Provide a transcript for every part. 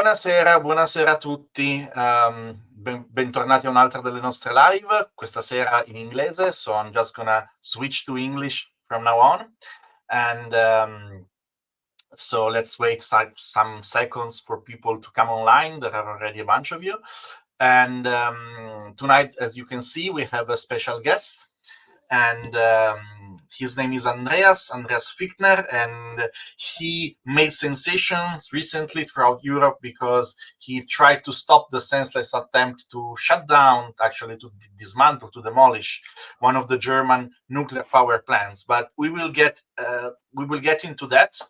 Buonasera a tutti, bentornati a un'altra delle nostre live, questa sera in inglese, so I'm just gonna switch to English from now on, and so let's wait some seconds for people to come online. There are already a bunch of you, and tonight, as you can see, we have a special guest, and his name is Andreas Fichtner, and he made sensations recently throughout Europe because he tried to stop the senseless attempt to shut down, actually to dismantle, to demolish one of the German nuclear power plants. But we will get into that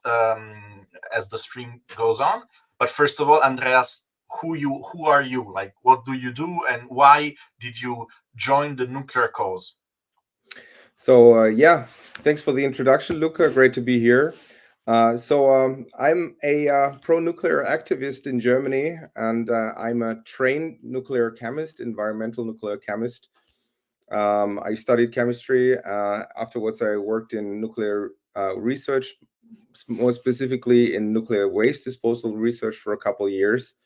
as the stream goes on. But first of all, Andreas, who are you? Like, what do you do, and why did you join the nuclear cause? So yeah, thanks for the introduction, Luca. Great to be here. I'm a pro-nuclear activist in Germany, and I'm a trained nuclear chemist, environmental nuclear chemist. I studied chemistry. Afterwards, I worked in nuclear research, more specifically in nuclear waste disposal research for a couple of years.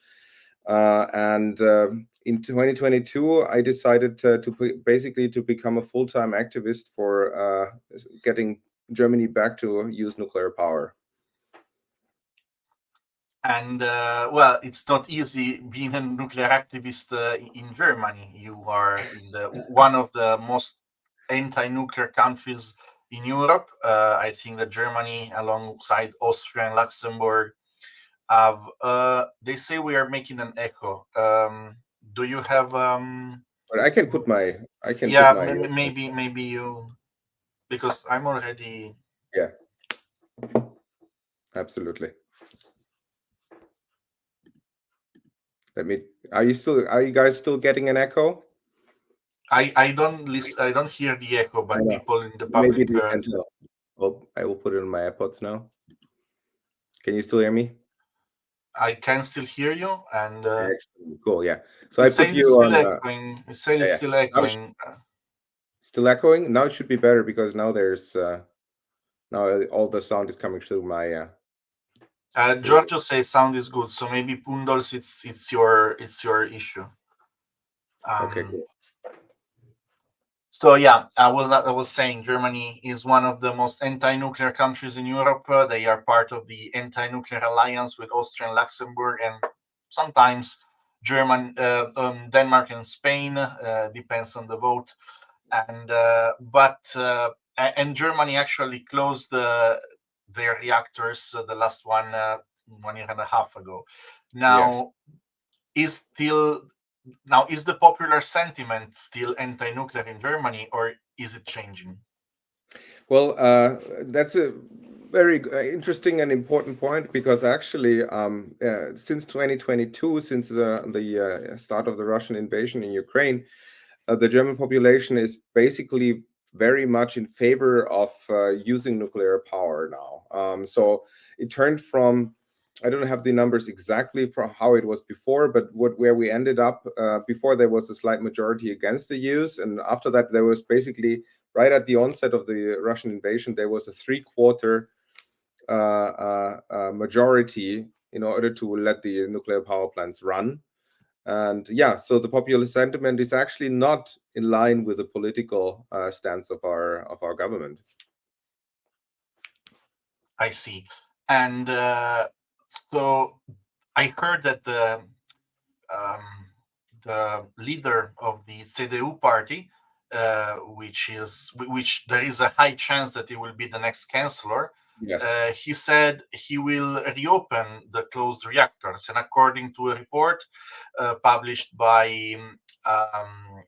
In 2022, I decided to become a full-time activist for getting Germany back to use nuclear power. And well, it's not easy being a nuclear activist in Germany. You are in one of the most anti-nuclear countries in Europe. I think that Germany, alongside Austria and Luxembourg, have. They say we are making an echo. Do you have? But I can put my. Maybe you, because I'm already. Yeah. Absolutely. Are you guys still getting an echo? I don't hear the echo, but people in the public. Maybe you can tell. Well, I will put it on my AirPods now. Can you still hear me? I can still hear you, and excellent. Cool. Yeah. So I put you on. Echoing. It's saying it's still echoing. Still echoing. Now it should be better because now there's now all the sound is coming through my. Giorgio says sound is good, so maybe Pundols, it's your issue. Okay. Cool. So yeah, I was saying Germany is one of the most anti-nuclear countries in Europe. They are part of the anti-nuclear alliance with Austria and Luxembourg, and sometimes Denmark and Spain, depends on the vote. And and Germany actually closed their reactors, the last one 1 year and a half ago. Now, yes. Is the popular sentiment still anti-nuclear in Germany, or is it changing? Well, that's a very interesting and important point, because actually, since 2022, since the start of the Russian invasion in Ukraine, the German population is basically very much in favor of using nuclear power now. So it turned from, I don't have the numbers exactly from how it was before, but where we ended up, before there was a slight majority against the use, and after that there was basically, right at the onset of the Russian invasion, there was a 3/4 majority in order to let the nuclear power plants run. And yeah, so the popular sentiment is actually not in line with the political stance of our government. I see. And so I heard that the leader of the CDU party, which there is a high chance that he will be the next chancellor. Yes. He said he will reopen the closed reactors, and according to a report published by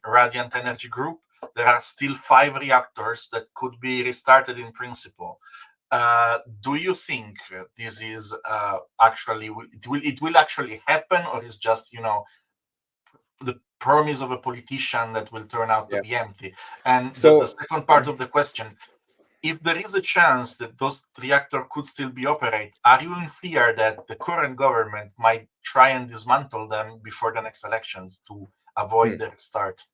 Radiant Energy Group, there are still 5 reactors that could be restarted in principle. Do you think this is actually it will actually happen, or is just the promise of a politician that will turn out to be empty? And so the second part of the question: if there is a chance that those reactors could still be operated, are you in fear that the current government might try and dismantle them before the next elections to avoid their start?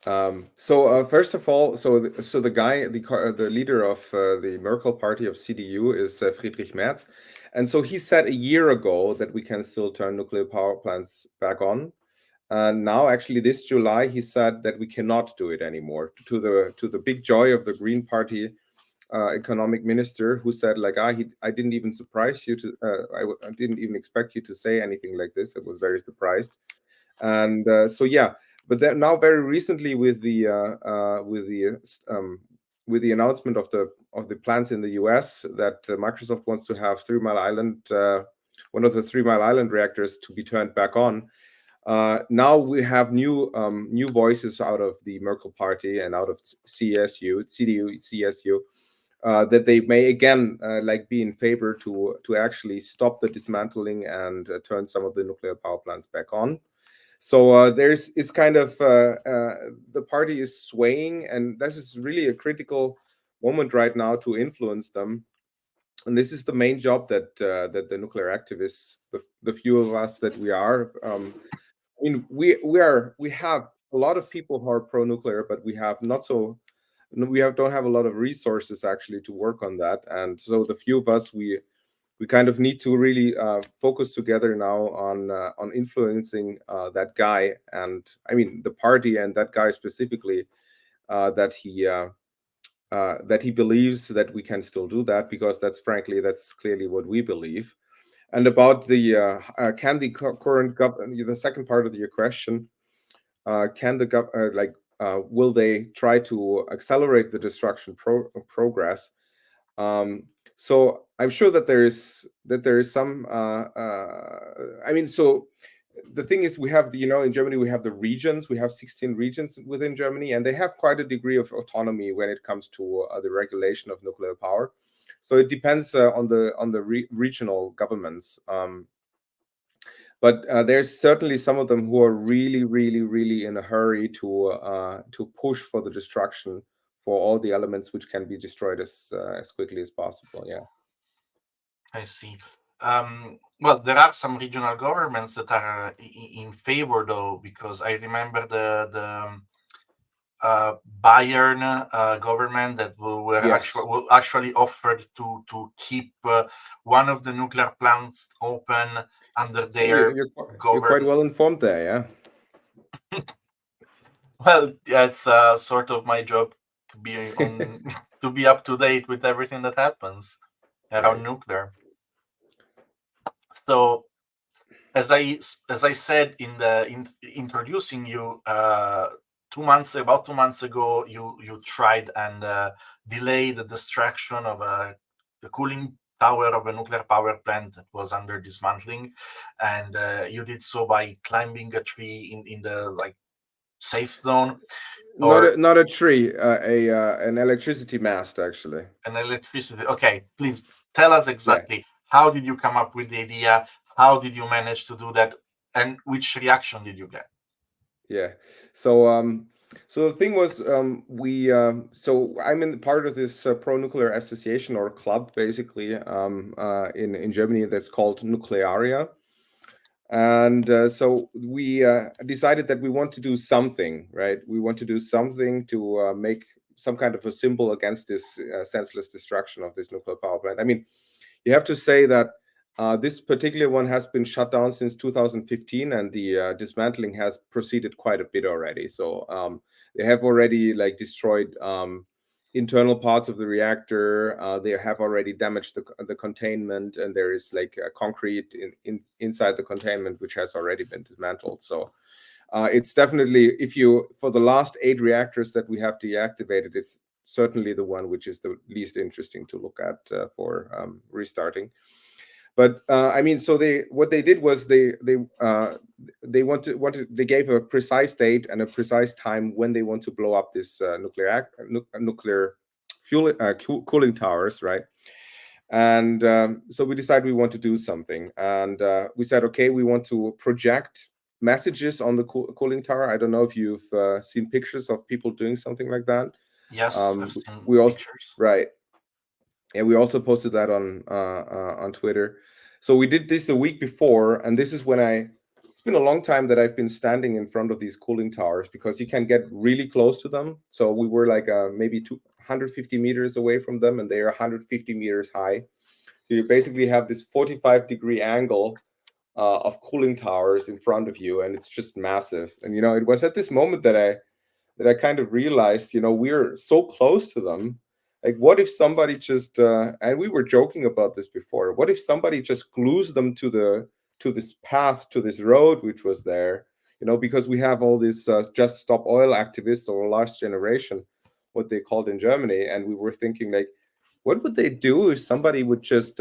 First of all, the leader of the Merkel party of CDU is Friedrich Merz, and so he said a year ago that we can still turn nuclear power plants back on. And now, actually, this July, he said that we cannot do it anymore. To the big joy of the Green Party economic minister, who said like, I didn't even surprise you to, I didn't even expect you to say anything like this. I was very surprised. And but then now very recently with the announcement of the plans in the US that Microsoft wants to have 3 Mile Island, one of the 3 Mile Island reactors to be turned back on. Now we have new voices out of the Merkel party and out of CSU, CDU, CSU, that they may again be in favor to actually stop the dismantling and turn some of the nuclear power plants back on. So it's kind of the party is swaying, and this is really a critical moment right now to influence them. And this is the main job that the nuclear activists, the few of us that we are. I mean, we have a lot of people who are pro-nuclear, but we don't have a lot of resources actually to work on that. And so the few of us, we kind of need to really focus together now on influencing that guy, and I mean the party and that guy specifically, that he believes that we can still do that, because that's clearly what we believe. And about the the second part of your question, can the will they try to accelerate the destruction progress? So I'm sure that there is some. I mean, so the thing is, we have in Germany we have the regions. We have 16 regions within Germany, and they have quite a degree of autonomy when it comes to the regulation of nuclear power. So it depends on the regional governments. But there's certainly some of them who are really, really, really in a hurry to push for the destruction for all the elements which can be destroyed as quickly as possible. Yeah. I see. Well, there are some regional governments that are in favor, though, because I remember the Bayern government that were Yes. actually offered to keep one of the nuclear plants open under their You're quite well informed there, yeah. Well, yeah, it's sort of my job to be on to be up to date with everything that happens around nuclear. So, as I said in introducing you, about 2 months ago, you tried and delayed the destruction of the cooling tower of a nuclear power plant that was under dismantling, and you did so by climbing a tree in the safe zone. Not a tree, an electricity mast, actually. An electricity. Okay, please tell us exactly how did you come up with the idea? How did you manage to do that? And which reaction did you get? Yeah. So the thing was, so I'm in part of this pro-nuclear association or club, basically, in Germany, that's called Nuclearia. And so we decided that we want to do something, right? We want to do something to make some kind of a symbol against this senseless destruction of this nuclear power plant. I mean, you have to say that this particular one has been shut down since 2015, and the dismantling has proceeded quite a bit already. So they have already destroyed internal parts of the reactor. They have already damaged the containment, and there is concrete inside the containment which has already been dismantled. So it's definitely, for the last 8 reactors that we have deactivated, it's certainly the one which is the least interesting to look at for restarting. But I mean, so what they did was they gave a precise date and a precise time when they want to blow up this nuclear fuel cooling towers, right? And so we decided we want to do something, and we said, okay, we want to project messages on the cooling tower. I don't know if you've seen pictures of people doing something like that. Yes, I've seen pictures. Right. Yeah, we also posted that on Twitter. So we did this a week before, and this is when I been a long time that I've been standing in front of these cooling towers because you can get really close to them. So we were like maybe 250 meters away from them, and they are 150 meters high. So you basically have this 45-degree angle of cooling towers in front of you, and it's just massive. And it was at this moment that I kind of realized, we're so close to them. Like, what if somebody just and we were joking about this before, what if somebody just glues them to this path, to this road which was there, because we have all these just stop oil activists, or last generation, what they called in Germany. And we were thinking, like, what would they do if somebody would just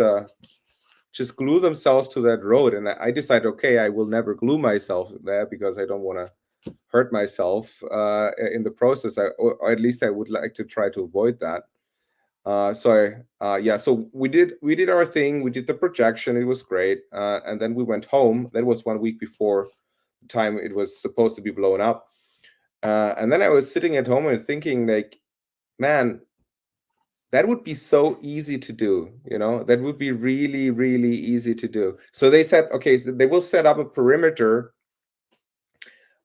glue themselves to that road? And I decided, okay, I will never glue myself there because I don't want to hurt myself in the process. Or at least I would like to try to avoid that. So we did our thing. We did the projection. It was great. And then we went home. That was 1 week before the time it was supposed to be blown up. And then I was sitting at home and thinking, like, man, that would be so easy to do. That would be really, really easy to do. So they said, okay, so they will set up a perimeter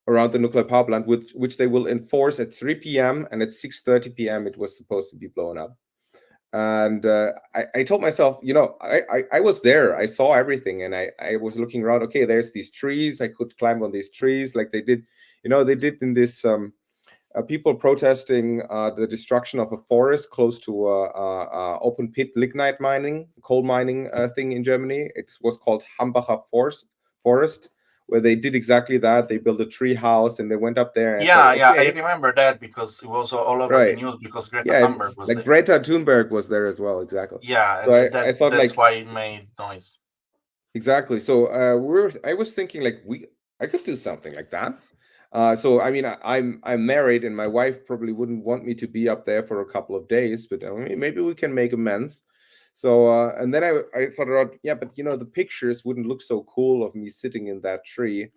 around the nuclear power plant, which they will enforce at 3 p.m. and at 6:30 p.m. it was supposed to be blown up. And I told myself, I was there, I saw everything, and I was looking around. Okay, there's these trees, I could climb on these trees like they did in this people protesting the destruction of a forest close to open pit lignite mining, coal mining thing in Germany. It was called Hambacher Forest, where they did exactly that. They built a tree house and they went up there. And Yeah, I thought, I okay, remember that because it was all over the right. news because Greta Yeah, Thunberg was like there. Greta Thunberg was there as well, exactly. Yeah, So and I thought, that's like, why it made noise. exactly. So I was thinking, like, I could do something like that. So I mean, I'm married, and my wife probably wouldn't want me to be up there for a couple of days, but I mean, maybe we can make amends. So and then I thought about, yeah, but the pictures wouldn't look so cool of me sitting in that tree.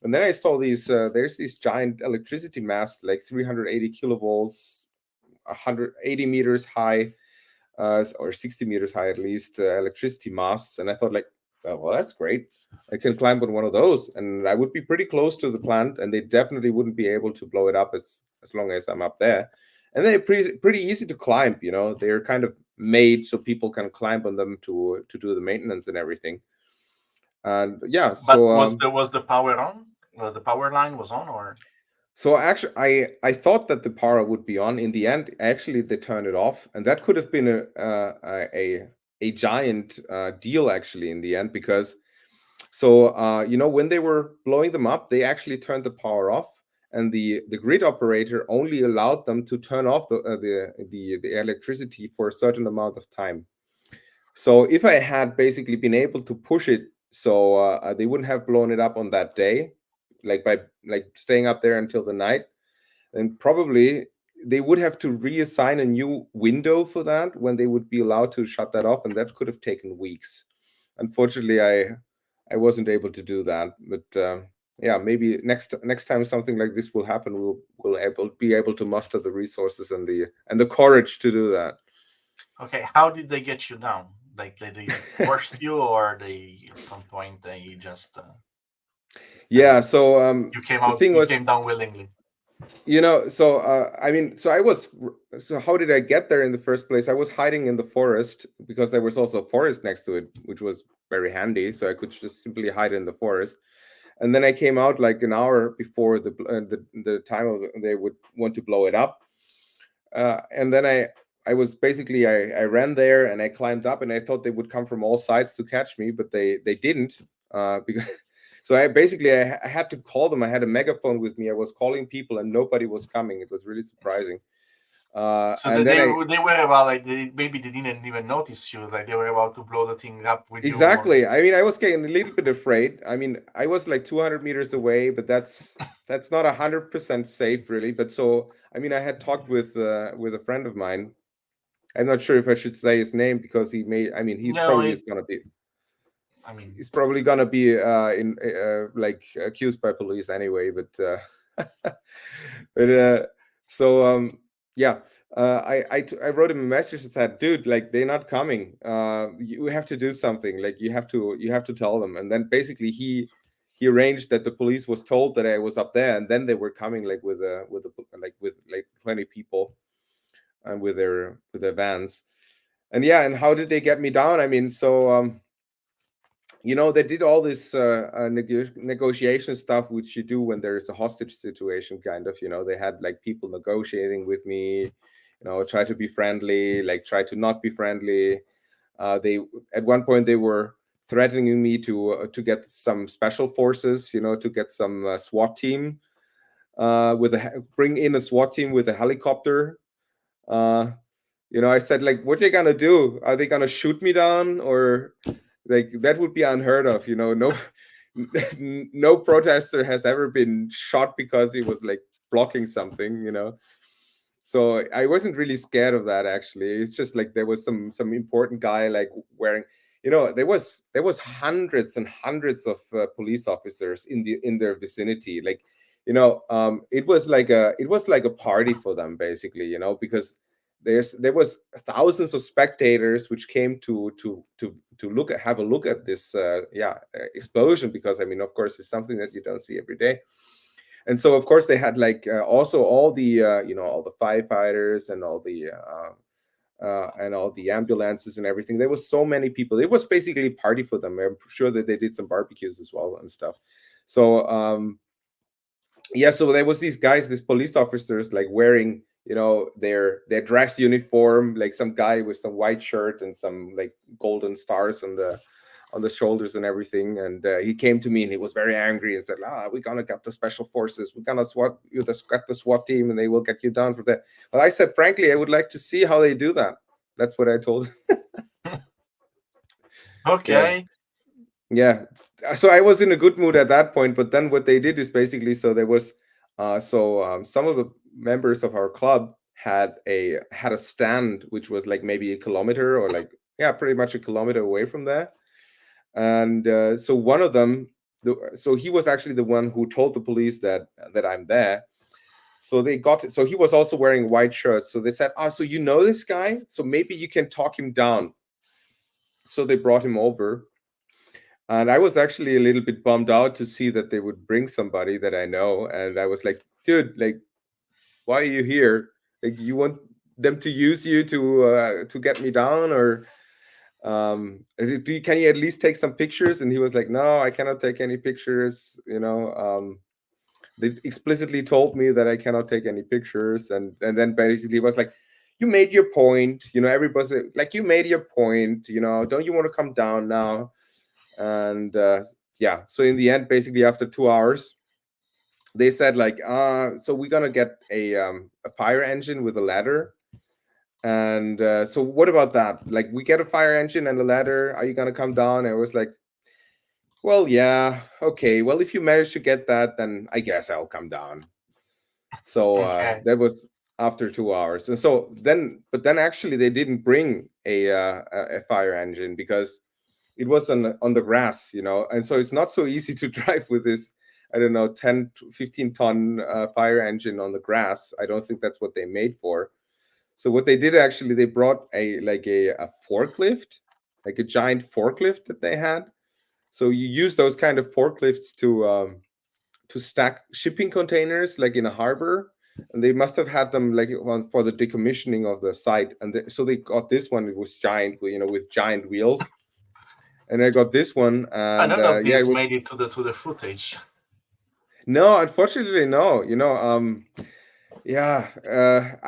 And then I saw these there's these giant electricity masts, like 380 kilovolts, 180 meters high, or 60 meters high at least, electricity masts. And I thought, like, well, that's great. I can climb on one of those, and I would be pretty close to the plant, and they definitely wouldn't be able to blow it up as long as I'm up there. And they're pretty easy to climb. They're kind of made so people can climb on them to do the maintenance and everything. And yeah, But so was the power on? The power line was on, or? So actually, I thought that the power would be on. In the end, actually, they turned it off, and that could have been a giant deal actually in the end, because when they were blowing them up, they actually turned the power off, and the grid operator only allowed them to turn off the electricity for a certain amount of time. So if I had basically been able to push it, so they wouldn't have blown it up on that day, like by staying up there until the night, then probably they would have to reassign a new window for that when they would be allowed to shut that off, and that could have taken weeks. Unfortunately, I wasn't able to do that, but yeah, maybe next time something like this will happen, we'll be able to muster the resources and the courage to do that. Okay, how did they get you down? Like, did they force you, or they at some point they just? Yeah. So You came the out. thing You was, came down willingly. I mean, so how did I get there in the first place? I was hiding in the forest because there was also a forest next to it, which was very handy. So I could just simply hide in the forest. And then I came out like an hour before the time they would want to blow it up. And then I was basically, I ran there and I climbed up, and I thought they would come from all sides to catch me, but they didn't, because so I had to call them. I had a megaphone with me. I was calling people and nobody was coming. It was really surprising. So And they then were about, like, maybe they didn't even notice you. Like, they were about to blow the thing up with you. exactly. I mean, I was getting a little bit afraid. I mean, I was like 200 meters away, but that's not 100% safe, really. But so, I mean, I had talked with a friend of mine. I'm not sure if I should say his name because he may. I mean, he No, probably is gonna be. I mean, He's probably gonna be like accused by police anyway. But so yeah, I wrote him a message that said, dude, like, they're not coming. You have to do something. Like, you have to tell them. And then basically he he arranged that the police was told that I was up there, and then they were coming like with 20 people and with their vans. And yeah, and how did they get me down? I mean, so they did all this negotiation stuff, which you do when there is a hostage situation, kind of. They had like people negotiating with me, try to be friendly, like try to not be friendly. They at one point they were threatening me to get some special forces, to get some SWAT team, bring in a SWAT team with a helicopter. I said, like, what are they gonna do? Are they gonna shoot me down? Or like, that would be unheard of. No no protester has ever been shot because he was like blocking something. So I wasn't really scared of that, actually. It's just like there was some important guy like wearing, there was hundreds and hundreds of police officers in their vicinity. Like, it was like a party for them, basically, because there was thousands of spectators which came to have a look at this explosion, because I mean, of course, it's something that you don't see every day. And so of course they had like also all the all the firefighters and all the ambulances and everything. There was so many people. It was basically a party for them. I'm sure that they did some barbecues as well and stuff. So so there was these guys, these police officers, like wearing their dress uniform, like some guy with some white shirt and some like golden stars on the shoulders and everything. And he came to me and he was very angry and said, we're gonna get the special forces, we're gonna get the SWAT team, and they will get you down for that. But I said, frankly, I would like to see how they do that. That's what I told him. Okay. Yeah. So I was in a good mood at that point, but then what they did is basically, so there was some of the members of our club had a stand which was like maybe a kilometer, or like pretty much a kilometer away from there. And so one of them, so he was actually the one who told the police that I'm there. So they got it. So he was also wearing white shirts. So they said, so you know this guy, so maybe you can talk him down. So they brought him over. And I was actually a little bit bummed out to see that they would bring somebody that I know. And I was like, dude, like, why are you here? Like, you want them to use you to get me down? Or can you at least take some pictures? And he was like, no, I cannot take any pictures. They explicitly told me that I cannot take any pictures. And then basically it was like, you made your point. Everybody's like, you made your point. Don't you want to come down now? And so in the end, basically after 2 hours, they said like, so we're gonna get a fire engine with a ladder. And so what about that? Like, we get a fire engine and a ladder. Are you gonna come down? And I was like, well, yeah, okay. Well, if you manage to get that, then I guess I'll come down. So Okay. that was after 2 hours. And so then actually they didn't bring a fire engine, because it was on the grass, and so it's not so easy to drive with this, I don't know, 10 to 15 ton fire engine on the grass. I don't think that's what they made for. So what they did, actually, they brought a forklift, like a giant forklift that they had. So you use those kind of forklifts to stack shipping containers, like in a harbor. And they must have had them like for the decommissioning of the site. And so they got this one. It was giant, with giant wheels. And I got this one, and None of it this was. made it to the footage. No, unfortunately, no. I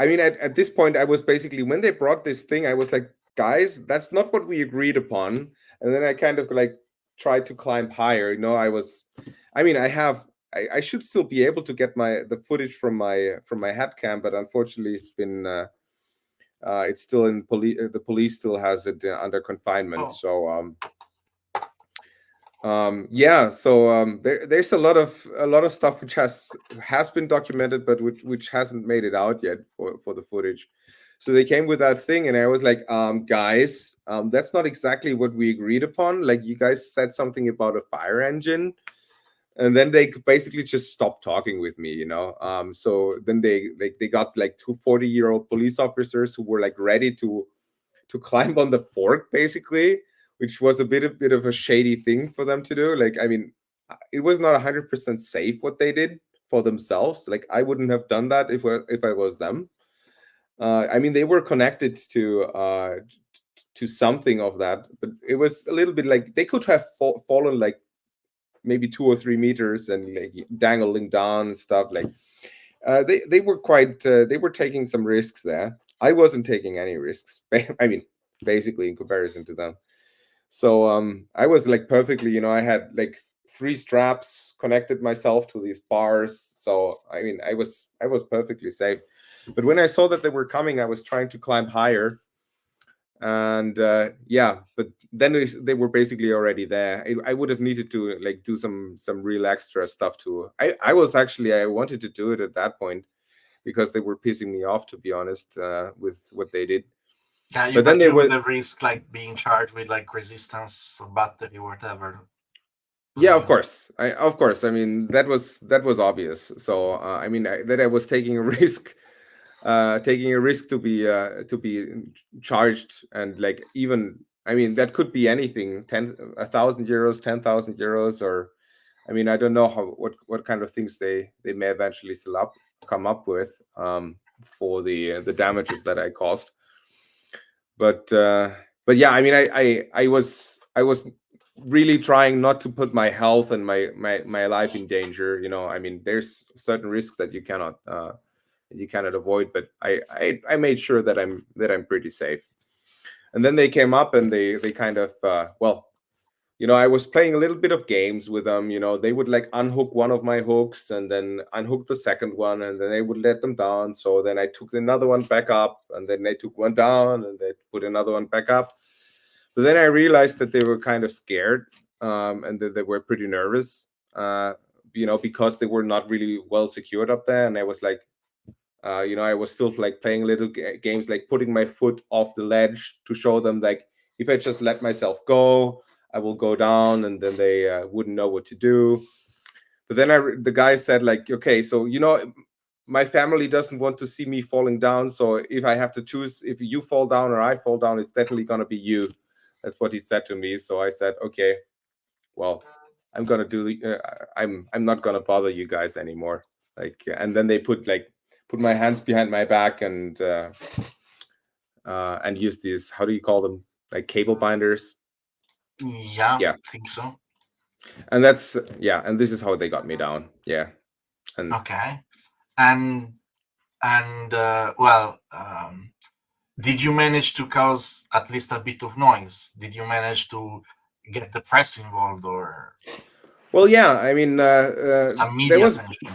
mean, at this point, I was basically, when they brought this thing, I was like, guys, that's not what we agreed upon. And then I kind of like tried to climb higher. I should still be able to get the footage from my head cam, but unfortunately, it's still in police. The police still has it under confinement. Oh. So there's a lot of stuff which has been documented, but which hasn't made it out yet for the footage. So they came with that thing, and I was like, guys, that's not exactly what we agreed upon. Like, you guys said something about a fire engine, and then they basically just stopped talking with me. So then they got like two 40-year-old police officers who were like ready to climb on the fork, basically, which was a bit of a shady thing for them to do. Like, I mean, it was not 100% safe what they did for themselves. Like I wouldn't have done that if I was them. I mean, they were connected to something of that, but it was a little bit like they could have fallen like maybe 2 or 3 meters and like dangling down and stuff. Like they were quite they were taking some risks there. I wasn't taking any risks. I mean, basically in comparison to them. So I was like perfectly, I had like 3 straps connected myself to these bars. So I mean, I was perfectly safe. But when I saw that they were coming, I was trying to climb higher, and yeah, but then they were basically already there. I would have needed to like do some real extra stuff too. I was actually, I wanted to do it at that point because they were pissing me off, to be honest, with what they did. Yeah, But then but they you would were, have risked like being charged with like resistance or battery or whatever. yeah, of You? course, I mean, that was obvious. So I mean, that I was taking a risk, to be charged. And like, even, I mean, that could be anything, 1,000 euros, 10,000 euros, or I mean, I don't know what kind of things they may eventually still come up with, for the damages that I caused. But yeah, I mean, I was really trying not to put my health and my life in danger. I mean, there's certain risks that you cannot avoid, but I made sure that I'm pretty safe. And then they came up and they kind of, well, I was playing a little bit of games with them. They would like unhook one of my hooks and then unhook the second one, and then they would let them down. So then I took another one back up, and then they took one down, and they put another one back up. But then I realized that they were kind of scared, and that they were pretty nervous, because they were not really well secured up there. And I was like, I was still like playing little games, like putting my foot off the ledge to show them, like, if I just let myself go, I will go down, and then they wouldn't know what to do. But then the guy said, like, okay, so my family doesn't want to see me falling down. So if I have to choose, if you fall down or I fall down, it's definitely gonna be you. That's what he said to me. So I said, okay, well, I'm gonna do. I'm not gonna bother you guys anymore. Like, and then they put my hands behind my back, and use these, how do you call them, like cable binders. Yeah, Yeah, I think so. and that's, yeah, and this is how they got me down. Yeah, and Okay. And well, did you manage to cause at least a bit of noise? Did you manage to get the press involved or well, yeah, I mean, some there media was attention?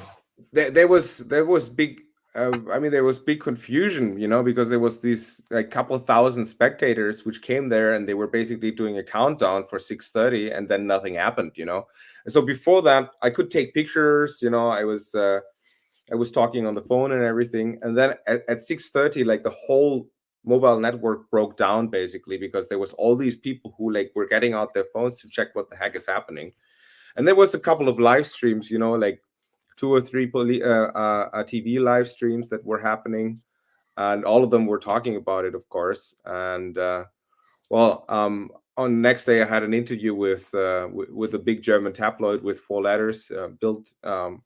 there was big, I mean, there was big confusion, because there was these like couple thousand spectators which came there, and they were basically doing a countdown for 6:30, and then nothing happened. And so before that, I could take pictures. I was talking on the phone and everything, and then at 6:30, like the whole mobile network broke down, basically, because there was all these people who like were getting out their phones to check what the heck is happening. And there was a couple of live streams, like 2 or 3 TV live streams that were happening, and all of them were talking about it, of course. And well, on the next day, I had an interview with a big German tabloid with 4 letters, built the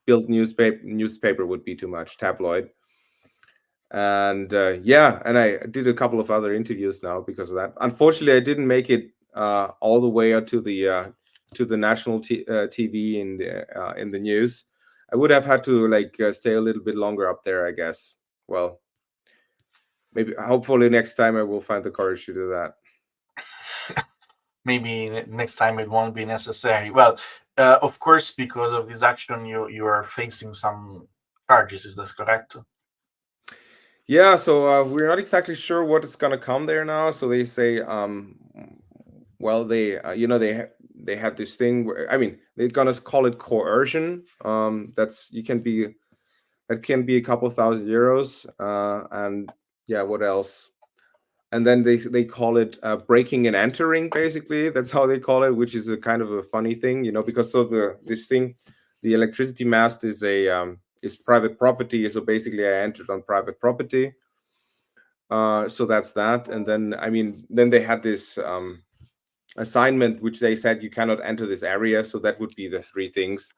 built newspaper would be too much, tabloid. And yeah, and I did a couple of other interviews now because of that. Unfortunately, I didn't make it all the way up to the national TV in the news. I would have had to like stay a little bit longer up there, I guess. Well, maybe, hopefully next time I will find the courage to do that. Maybe next time it won't be necessary. Well, of course, because of this action, you are facing some charges. Is that correct? Yeah, so we're not exactly sure what is gonna come there now. So they say, well, they have this thing where, I mean, they're gonna call it coercion. That can be a couple thousand euros, and yeah, what else? And then they call it breaking and entering. Basically, that's how they call it, which is a kind of a funny thing, because so this thing, the electricity mast is private property. So basically, I entered on private property. So that's that. And then, I mean, then they had this. assignment, which they said you cannot enter this area. So that would be the three things.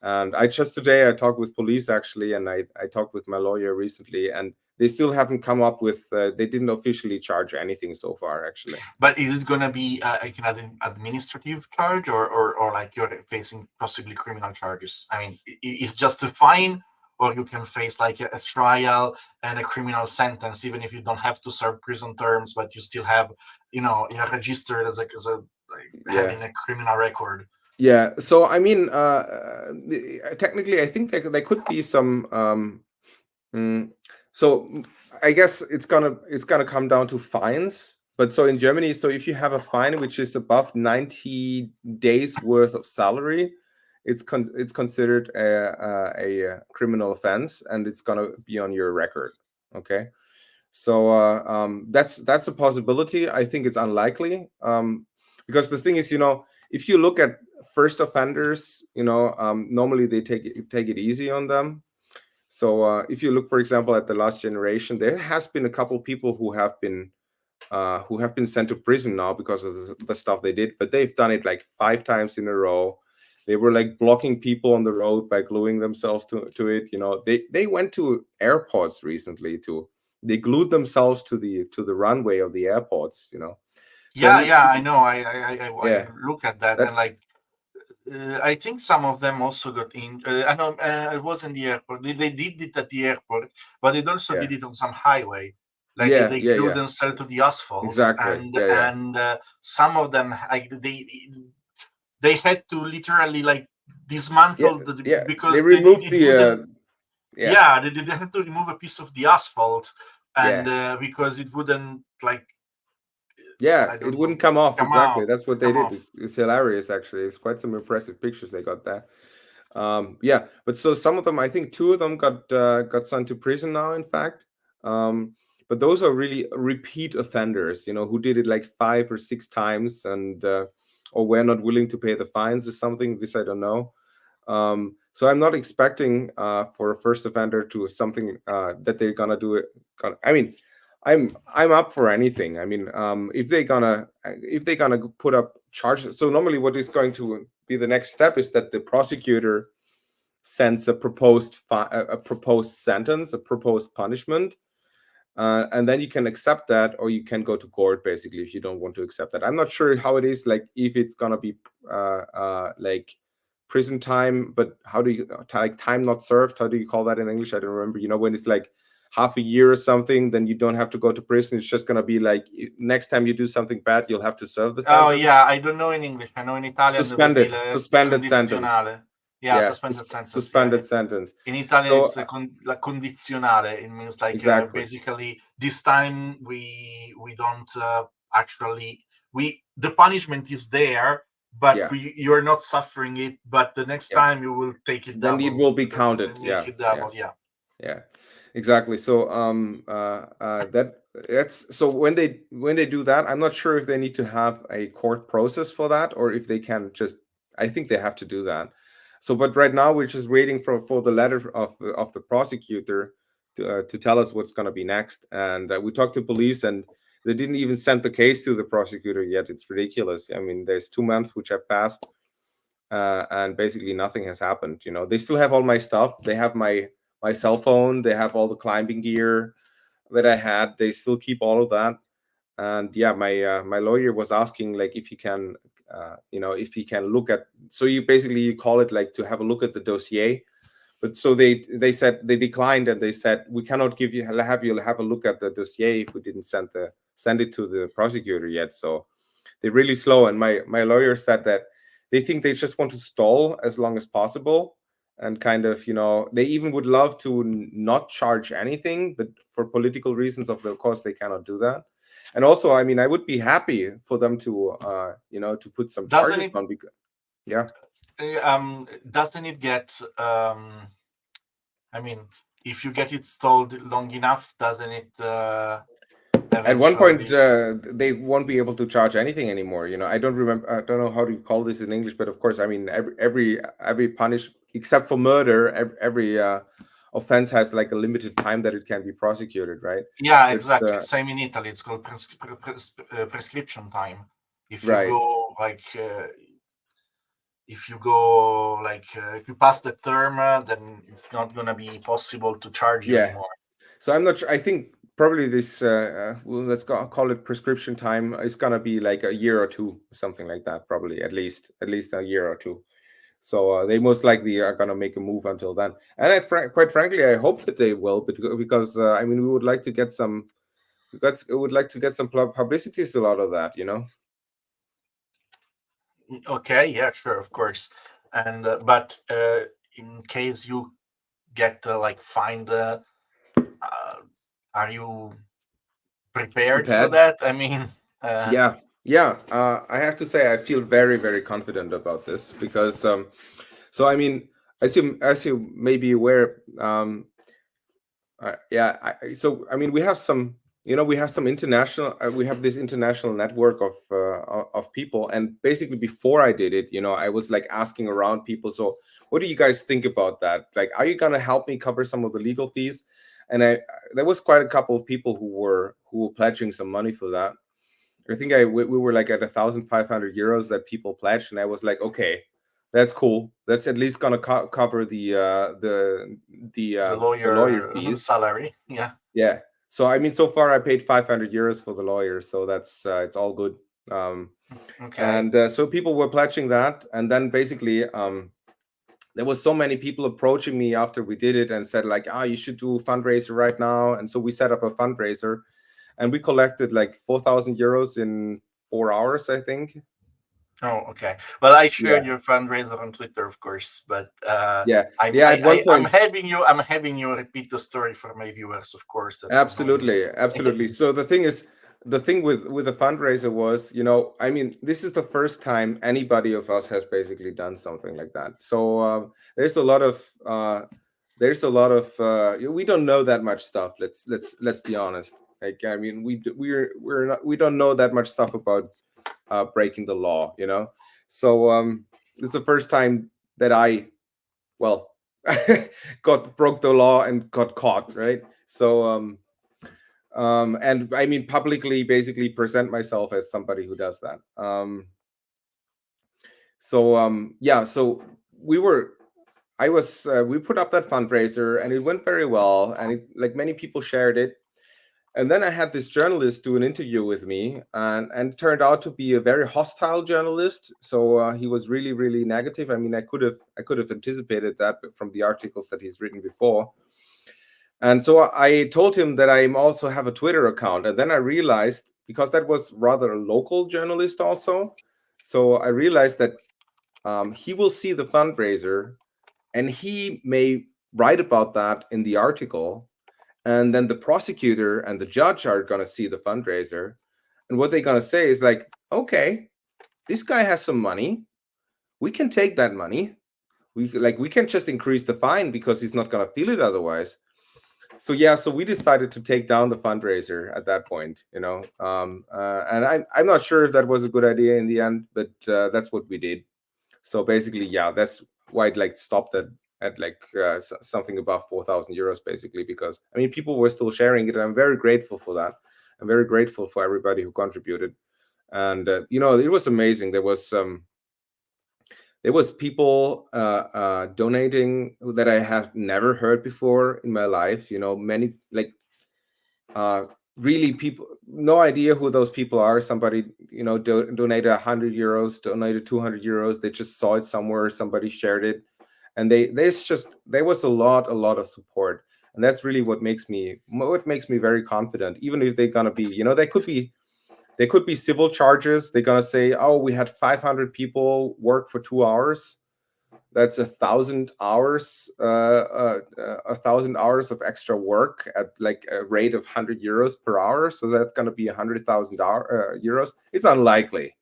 And I talked with police actually, and I talked with my lawyer recently, and they still haven't come up with, they didn't officially charge anything so far, actually. But is it going to be like an administrative charge, or like you're facing possibly criminal charges? I mean, it's just a fine, or you can face like a trial and a criminal sentence, even if you don't have to serve prison terms, but you still have, you're registered as having a criminal record. Yeah. So I mean, technically, I think there could be some. So I guess it's gonna come down to fines. But so in Germany, so if you have a fine which is above 90 days worth of salary, it's considered a criminal offense, and it's gonna be on your record. Okay. So that's a possibility. I think it's unlikely, because the thing is, if you look at first offenders, normally they take it easy on them. So if you look, for example, at the last generation, there has been a couple people who have been sent to prison now because of the stuff they did, but they've done it like 5 times in a row. They were like blocking people on the road by gluing themselves to it. They went to airports recently too. They glued themselves to the runway of the airports. So I know. I look at that, and like, I think some of them also got in. I know it was in the airport. They did it at the airport, but they also did it on some highway. Like they glued themselves to the asphalt. Exactly. And some of them, like they had to literally like dismantle because they removed they had to remove a piece of the asphalt, and because it wouldn't like. It wouldn't come off. Exactly. That's what they did. It's hilarious, actually. It's quite some impressive pictures they got there. But so some of them, I think 2 of them got sent to prison now, in fact. But those are really repeat offenders, who did it like 5 or 6 times, and or were not willing to pay the fines or something. This I don't know. So I'm not expecting for a first offender to something that they're gonna do it. I mean, I'm up for anything. I mean, if they're gonna put up charges. So normally, what is going to be the next step is that the prosecutor sends a proposed sentence, a proposed punishment, and then you can accept that, or you can go to court. Basically, if you don't want to accept that, I'm not sure how it is. Like if it's gonna be like prison time, but how do you like time not served? How do you call that in English? I don't remember. When it's like half a year or something, then you don't have to go to prison. It's just gonna be like next time you do something bad, you'll have to serve the sentence. Oh yeah, I don't know in English. I know in Italian suspended sentence. Suspended sentence. In Italian, it's la condizionale. It means like basically this time we don't actually the punishment is there, but you're not suffering it. But the next time you will take it double. Then it will be counted. Yeah. Exactly. So that's so when they do that, I'm not sure if they need to have a court process for that, or if they can just. I think they have to do that. So, but right now we're just waiting for the letter of the prosecutor to tell us what's going to be next. And we talked to police, and they didn't even send the case to the prosecutor yet. It's ridiculous. I mean, there's 2 months which have passed, and basically nothing has happened. They still have all my stuff. They have my cell phone. They have all the climbing gear that I had. They still keep all of that. And my lawyer was asking like if he can look at. So you call it like to have a look at the dossier. But so they said they declined, and they said we cannot have you have a look at the dossier if we didn't send it to the prosecutor yet. So they're really slow. And my lawyer said that they think they just want to stall as long as possible, and kind of they even would love to not charge anything, but for political reasons of course they cannot do that. And also, I mean, I would be happy for them to to put some charges on, because doesn't it get I mean, if you get it stalled long enough, doesn't it at one point they won't be able to charge anything anymore? I don't know how to call this in English, but of course, I mean, every punish except for murder, every offense has like a limited time that it can be prosecuted, right? Yeah, exactly. Same in Italy. It's called prescription time. If you Right. go like if you pass the term, then it's not going to be possible to charge you Yeah. anymore. So I'm not sure. I think probably this, well, call it prescription time, is gonna be like a year or two, something like that. Probably at least a year or two. So they most likely are gonna make a move until then. And quite frankly, I hope that they will, because I mean, we would like to get some, publicity still out of that, you know. Okay, yeah, sure, of course. And but in case you get like fined, are you prepared for Prepared. that? I mean, Yeah, yeah. I have to say I feel very, very confident about this because, so I mean, as you may be aware, yeah. So I mean, we have some, we have some international, we have this international network of people, and basically before I did it, I was like asking around people. So, what do you guys think about that? Like, are you gonna help me cover some of the legal fees? And there was quite a couple of people who were pledging some money for that. I think we were like at 1,500 euros that people pledged, and I was like, okay, that's cool. That's at least gonna cover the lawyer lawyer fees. salary, yeah. Yeah. So I mean, so far I paid 500 euros for the lawyer, so that's it's all good. Okay. And so people were pledging that, and then basically there was so many people approaching me after we did it and said like, you should do a fundraiser right now. And so we set up a fundraiser, and we collected like 4,000 euros in 4 hours, I think. Oh, okay. Well, I Yeah, shared your fundraiser on Twitter, of course, but yeah, yeah. At one I'm point, having you repeat the story for my viewers, of course, that don't know you. absolutely, absolutely. So the thing with the fundraiser was, I mean, this is the first time anybody of us has basically done something like that. So there's a lot of we don't know that much stuff. Let's be honest. Like, I mean, we don't know that much stuff about breaking the law, So it's the first time that I, well, broke the law and got caught, right? So and I mean, publicly basically present myself as somebody who does that. Yeah, so we were we put up that fundraiser, and it went very well, and like many people shared it. And then I had this journalist do an interview with me, and turned out to be a very hostile journalist. So he was really, really negative. I mean, I could have anticipated that from the articles that he's written before. And so I told him that I also have a Twitter account. And then I realized, because that was rather a local journalist also, so I realized that he will see the fundraiser, and he may write about that in the article. And then the prosecutor and the judge are going to see the fundraiser. And what they're going to say is like, okay, this guy has some money. We can take that money. We can't just increase the fine because he's not going to feel it otherwise. So yeah, so we decided to take down the fundraiser at that point, and I'm not sure if that was a good idea in the end, but that's what we did. So basically, yeah, that's why it like stopped at like something above 4,000 euros, basically, because I mean, people were still sharing it, and I'm very grateful for that. I'm very grateful for everybody who contributed, and it was amazing. There was people donating that I have never heard before in my life. Many like really people, no idea who those people are. Somebody donated 100 euros, donated 200 euros. They just saw it somewhere, somebody shared it, and there was a lot of support. And that's really what makes me very confident. Even if they're gonna be, they could be civil charges. They're gonna say, oh, we had 500 people work for 2 hours. That's 1,000 hours, 1,000 hours of extra work at like a rate of 100 euros per hour. So that's going to be 100,000 euros. It's unlikely.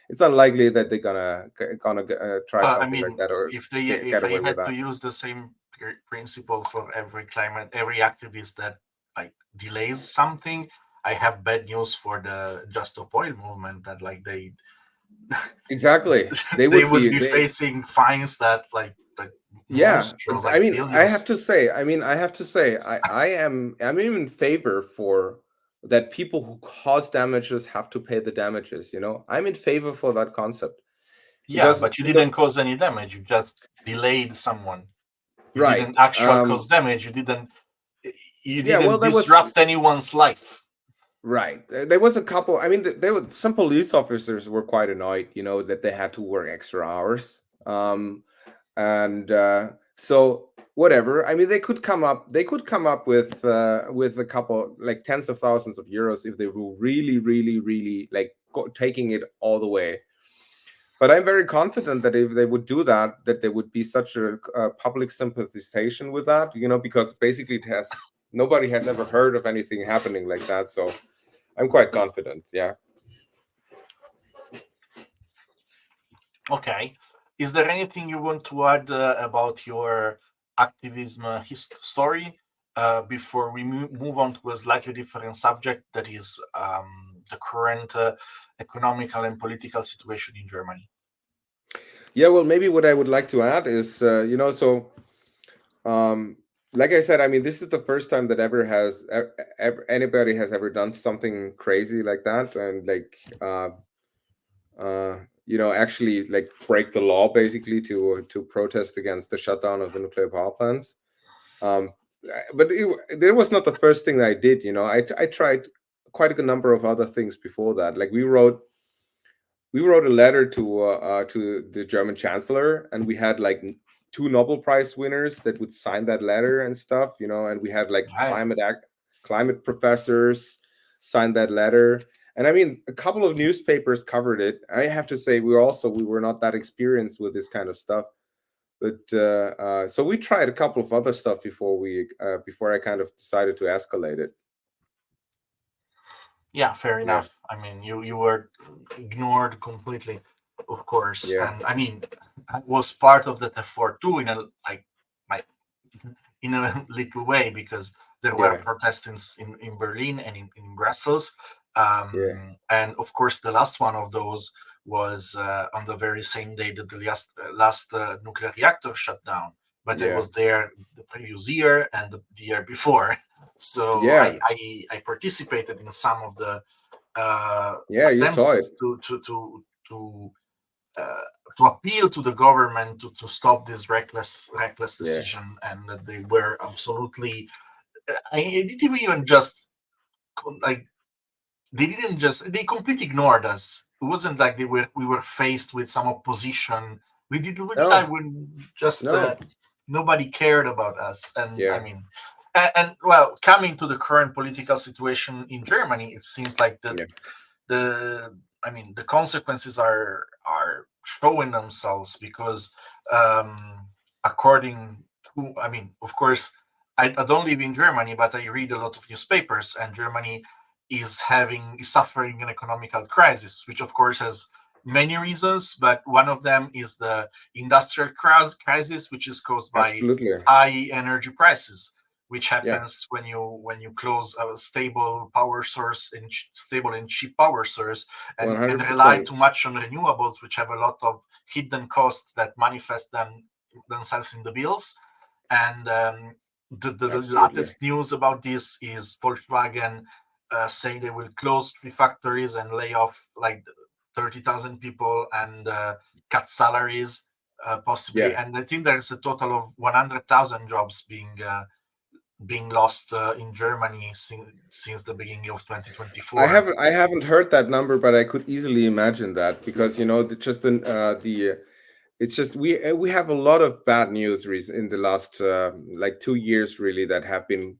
It's unlikely that they're gonna try I something like mean, that, or if get I away with had to that. use the same principle for every activist that like delays something, I have bad news for the Just Stop Oil movement, that like Exactly. They they would would be. be facing fines that like Yeah. monstrous, I like mean, I have billions. to say. I'm even in favor for that people who cause damages have to pay the damages. I'm in favor for that concept. Yeah, Because but you didn't cause any damage. You just delayed someone. You right. didn't actually cause damage. You didn't Yeah, well, there was disrupt anyone's life. right. There was a couple. I mean, there were some police officers were quite annoyed, that they had to work extra hours. And so whatever. I mean, they could come up. They could come up with a couple, like tens of thousands of euros, if they were really, really, really like taking it all the way. But I'm very confident that if they would do that, that there would be such a public sympathization with that, because basically nobody has ever heard of anything happening like that. So I'm quite confident. Yeah. Okay. Is there anything you want to add about your activism story before we move on to a slightly different subject, that is the current economical and political situation in Germany? Yeah, well, maybe what I would like to add is, like I said, I mean, this is the first time that anybody has ever done something crazy like that, and like, actually like break the law basically to protest against the shutdown of the nuclear power plants. But there was not the first thing that I did. I tried quite a number of other things before that. Like we wrote a letter to the German chancellor, and we had like two Nobel Prize winners that would sign that letter and stuff, and we had like Right. climate professors sign that letter. And I mean, a couple of newspapers covered it. I have to say, we were not that experienced with this kind of stuff, but so we tried a couple of other stuff before I kind of decided to escalate it. Yeah, fair Yeah. enough. I mean, you were ignored completely, of course. Yeah. And I mean, I was part of that effort too, in a like in a little way, because there were Yeah. protests in Berlin and in Brussels. Yeah. And of course, the last one of those was on the very same day that the last nuclear reactor shut down. But I Yeah. was there the previous year and the year before. So Yeah. I participated in some of the Yeah, you saw it. attempts uh, to appeal to the government to stop this reckless Yeah. decision, and that they were absolutely. I didn't even just like they completely ignored us. It wasn't like we were faced with some opposition. We did I No. would just No. nobody cared about us. And I Yeah. mean, and well, coming to the current political situation in Germany, it seems like Yeah. the consequences are showing themselves, because according to, I mean, of course, I don't live in Germany, but I read a lot of newspapers, and Germany is suffering an economical crisis, which of course has many reasons, but one of them is the industrial crisis, which is caused by Absolutely. high energy prices, which Yeah. happens when you close a stable power source and stable and cheap power source, and rely 100%. too much on renewables, which have a lot of hidden costs that manifest themselves in the bills. And the Absolutely. latest news about this is Volkswagen say they will close 3 factories and lay off like 30,000 people, and cut salaries possibly. Yeah. And I think there's a total of 100,000 jobs being lost in Germany since the beginning of 2024. I haven't heard that number, but I could easily imagine that, because it's just we have a lot of bad news in the last like 2 years really, that have been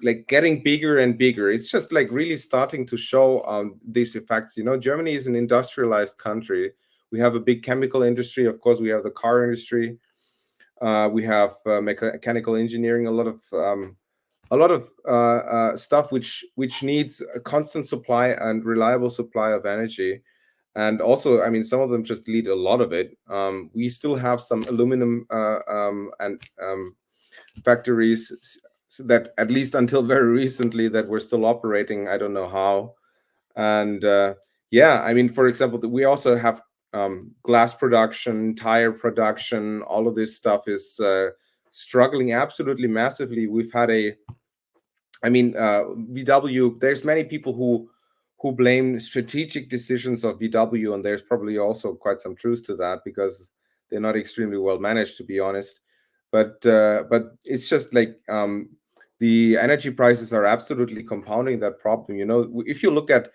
like getting bigger and bigger. It's just like really starting to show these effects. Germany is an industrialized country. We have a big chemical industry. Of course, we have the car industry. We have mechanical engineering, a lot of stuff which needs a constant supply and reliable supply of energy. And also, I mean, some of them just need a lot of it. We still have some aluminum and factories that, at least until very recently, that were still operating. I don't know how. And yeah, I mean, for example, we also have glass production, tire production. All of this stuff is struggling absolutely massively. We've had I mean, VW. There's many people who blame strategic decisions of VW, and there's probably also quite some truth to that because they're not extremely well managed, to be honest. But it's just like the energy prices are absolutely compounding that problem. If you look at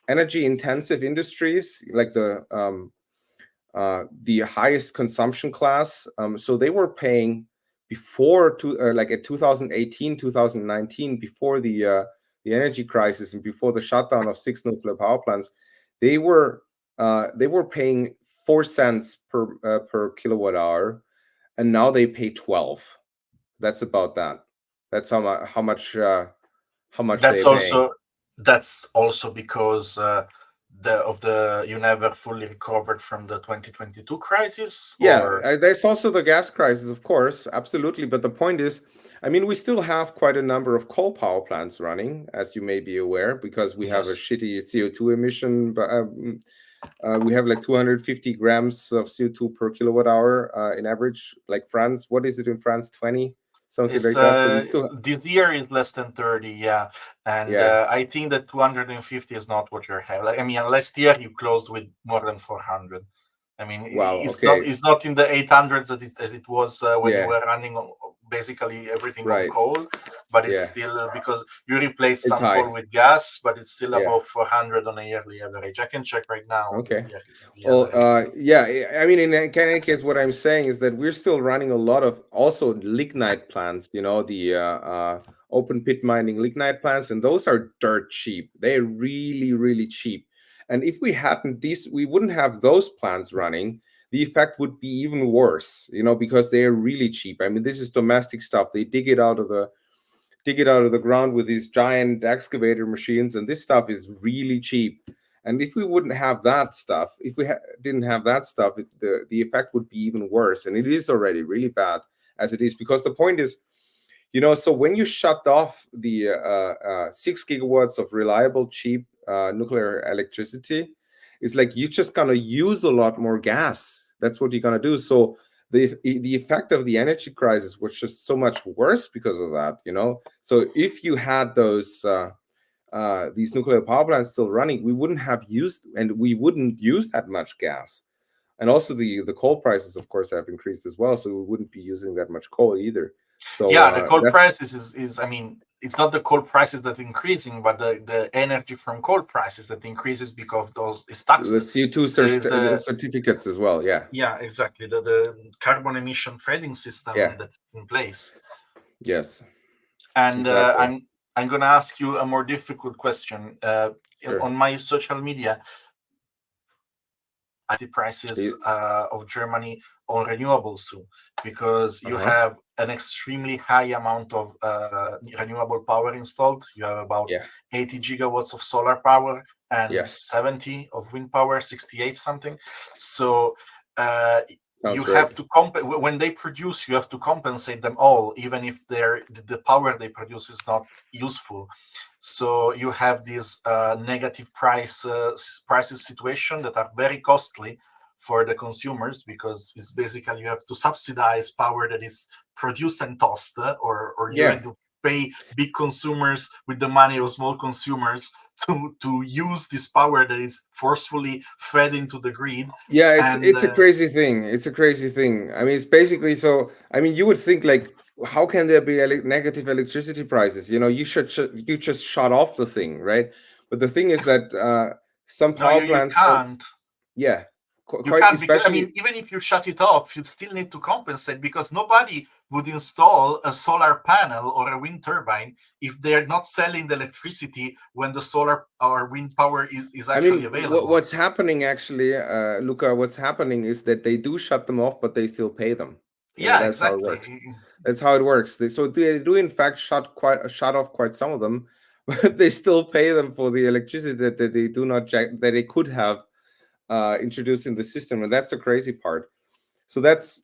energy intensive industries like the highest consumption class, so they were paying before like at 2018 2019, before the energy crisis and before the shutdown of 6 nuclear power plants, they were paying 4 cents per kilowatt hour, and now they pay 12. That's about that. That's how much That's they're paying. also because you never fully recovered from the 2022 crisis, Yeah, or there's also the gas crisis, of course, absolutely. But the point is, I mean, we still have quite a number of coal power plants running, as you may be aware, because we have a yes. shitty CO2 emission. But we have like 250 grams of CO2 per kilowatt hour in average. Like France, what is it in France? 20, something It's like that. So we still, this year is less than 30, yeah, and yeah. I think that 250 is not what you're having. Like, I mean, last year you closed with more than 400. I mean, Wow. it's not Okay. it's not in the 800s as it was when you Yeah. were running basically everything on Right. coal, but it's Yeah. still because you replaced It's some coal high. with gas, but it's still Yeah. above 400 on a yearly average. I can check right now on Okay. the Well, average. yeah, I mean, in any case, what I'm saying is that we're still running a lot of also lignite plants, the open pit mining lignite plants, and those are dirt cheap. They're really, really cheap. And if we hadn't these, we wouldn't have those plants running. The effect would be even worse, because they are really cheap. I mean, this is domestic stuff. They dig it out of the ground with these giant excavator machines, and this stuff is really cheap. And if we wouldn't have that stuff, if we didn't have that stuff, the effect would be even worse, and it is already really bad as it is. Because the point is, so when you shut off the 6 gigawatts of reliable cheap nuclear electricity, it's like you're just gonna use a lot more gas. That's what you're gonna do. So the effect of the energy crisis was just so much worse because of that. So if you had these nuclear power plants still running, we wouldn't have used, and we wouldn't use that much gas. And also the coal prices, of course, have increased as well, so we wouldn't be using that much coal either. So Yeah, the coal that's prices is I mean, it's not the coal prices that increasing, but the energy from coal prices that increases because those is taxed. the CO2 There is certificates as well. Yeah, yeah, exactly, the carbon emission trading yeah, system that's in place. yes, And exactly. I'm gonna ask you a more difficult question. Sure. On my social media, the prices You- of Germany on renewables too, because you Uh-huh. have an extremely high amount of renewable power installed. You have about Yeah. 80 gigawatts of solar power and Yes. 70 of wind power, 68 something. So you Sounds right. have to when they produce, you have to compensate them all, even if the power they produce is not useful. So you have these negative prices situation that are very costly for the consumers, because it's basically you have to subsidize power that is produced and tossed, or you Yeah. have to pay big consumers with the money of small consumers to use this power that is forcefully fed into the grid. Yeah, And it's a crazy thing. It's a crazy thing. I mean, it's basically, so. I mean, you would think like, how can there be negative electricity prices? You just shut off the thing, right? But the thing is that some no, power you plants don't. can't. Yeah, You quite can't, because I especially. mean, even if you shut it off, you still need to compensate, because nobody would install a solar panel or a wind turbine if they're not selling the electricity when the solar or wind power is I actually mean, available. what's happening actually, Luca? What's happening is that they do shut them off, but they still pay them. Yeah, That's how it works. exactly. That's how it works. They do in fact shut off quite some of them, but they still pay them for the electricity that they do not that they could have introduced in the system, and that's the crazy part. So that's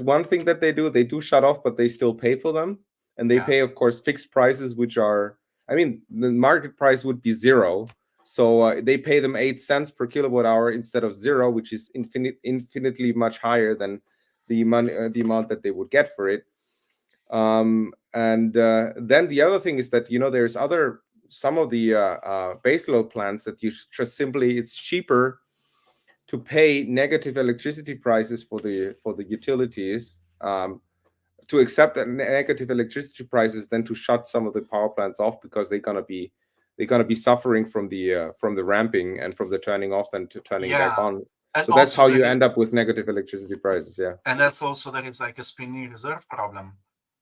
one thing that they do. They do shut off, but they still pay for them, and they Yeah. pay, of course, fixed prices, which are, I mean, the market price would be zero. So they pay them 8 cents per kilowatt hour instead of zero, which is infinitely much higher than the amount that they would get for it. And then the other thing is that, there's some of the baseload plants that you just simply, it's cheaper to pay negative electricity prices for the utilities, to accept that negative electricity prices than to shut some of the power plants off, because they're gonna be suffering from the ramping and from the turning off and to turning back Yeah, on. and So that's also how you end up with negative electricity prices. Yeah. and that's also there is like a spinning reserve problem.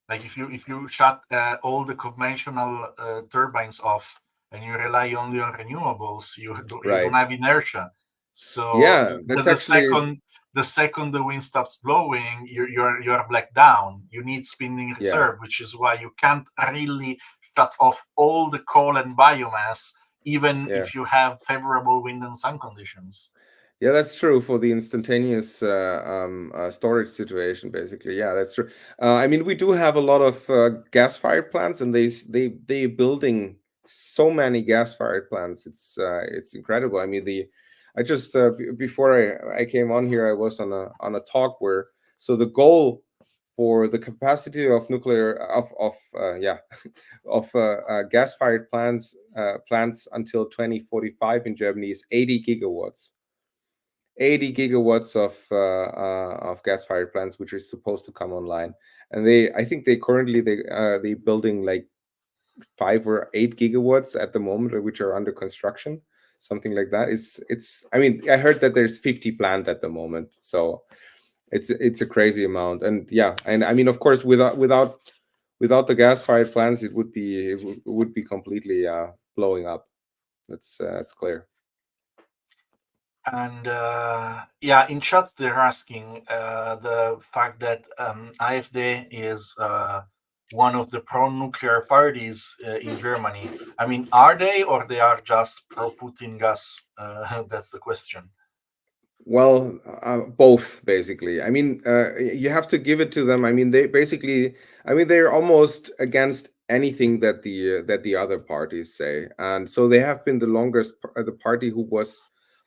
Like if you shut all the conventional turbines off and you rely only on renewables, you don't Right. have inertia. So Yeah, the, that's the actually, second the second the wind stops blowing, you're black down. You need spinning yeah. reserve, which is why you can't really shut off all the coal and biomass, even Yeah. if you have favorable wind and sun conditions. Yeah, that's true for the instantaneous storage situation, basically. Yeah, that's true. I mean, we do have a lot of gas-fired plants, and they building so many gas-fired plants. It's incredible. I mean, I just before I came on here, I was on a talk where, so the goal for the capacity of nuclear of yeah of gas-fired plants until 2045 in Germany is 80 gigawatts. 80 gigawatts of gas-fired plants, which is supposed to come online. And I think they building like 5 or 8 gigawatts at the moment, which are under construction, something like that. It's. I mean, I heard that there's 50 planned at the moment, so it's a crazy amount. And yeah, and I mean, of course, without the gas-fired plants, it would be completely blowing up. That's clear. And yeah, in chat they're asking the fact that AfD is one of the pro-nuclear parties in Germany. I mean, are they, or they are just pro-Putin gas? That's the question. Well, both basically. I mean, you have to give it to them. I mean, they're almost against anything that the other parties say, and so they have been the party who was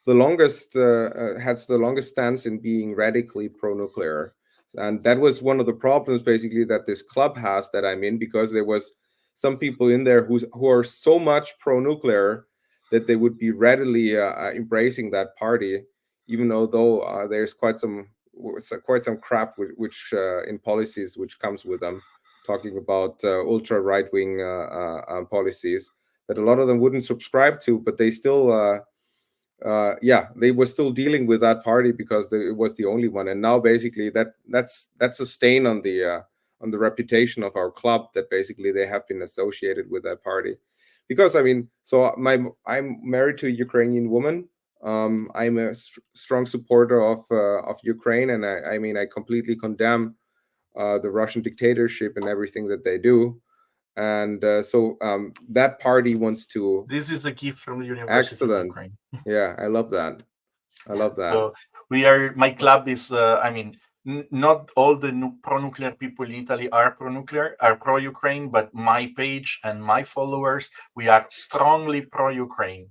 the longest has the longest stance in being radically pro-nuclear, and that was one of the problems basically that this club has that I'm in, because there was some people in there who are so much pro-nuclear that they would be readily embracing that party, even though there's quite some crap which in policies which comes with them, talking about ultra right wing policies that a lot of them wouldn't subscribe to, but they still yeah, they were still dealing with that party because it was the only one. And now basically that's a stain on the reputation of our club, that basically they have been associated with that party. Because I mean, so I'm married to a Ukrainian woman. I'm a strong supporter of Ukraine, and I mean, I completely condemn the Russian dictatorship and everything that they do. And so that party wants to. This is a gift from the University of Excellent. Ukraine. Yeah, I love that. I love that. So my club is, I mean, not all the pro-nuclear people in Italy are pro-Ukraine, but my page and my followers, we are strongly pro-Ukraine.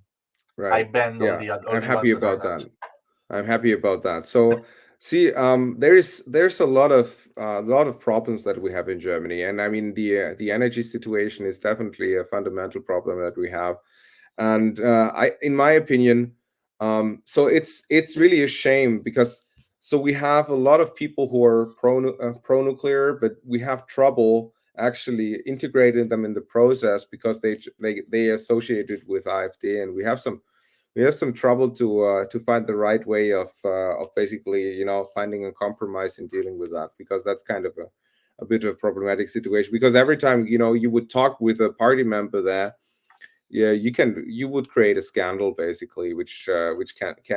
I Right. banned all Yeah, the I'm ones happy that are about not. that. I'm happy about that. So, see, there's a lot of problems that we have in Germany, and I mean, the energy situation is definitely a fundamental problem that we have. And in my opinion, so it's really a shame, because so we have a lot of people who are pro nuclear, but we have trouble actually integrating them in the process, because they associated with AfD, and we have some trouble to find the right way of basically, finding a compromise in dealing with that, because that's kind of a bit of a problematic situation, because every time you would talk with a party member there, yeah, you would create a scandal basically, which can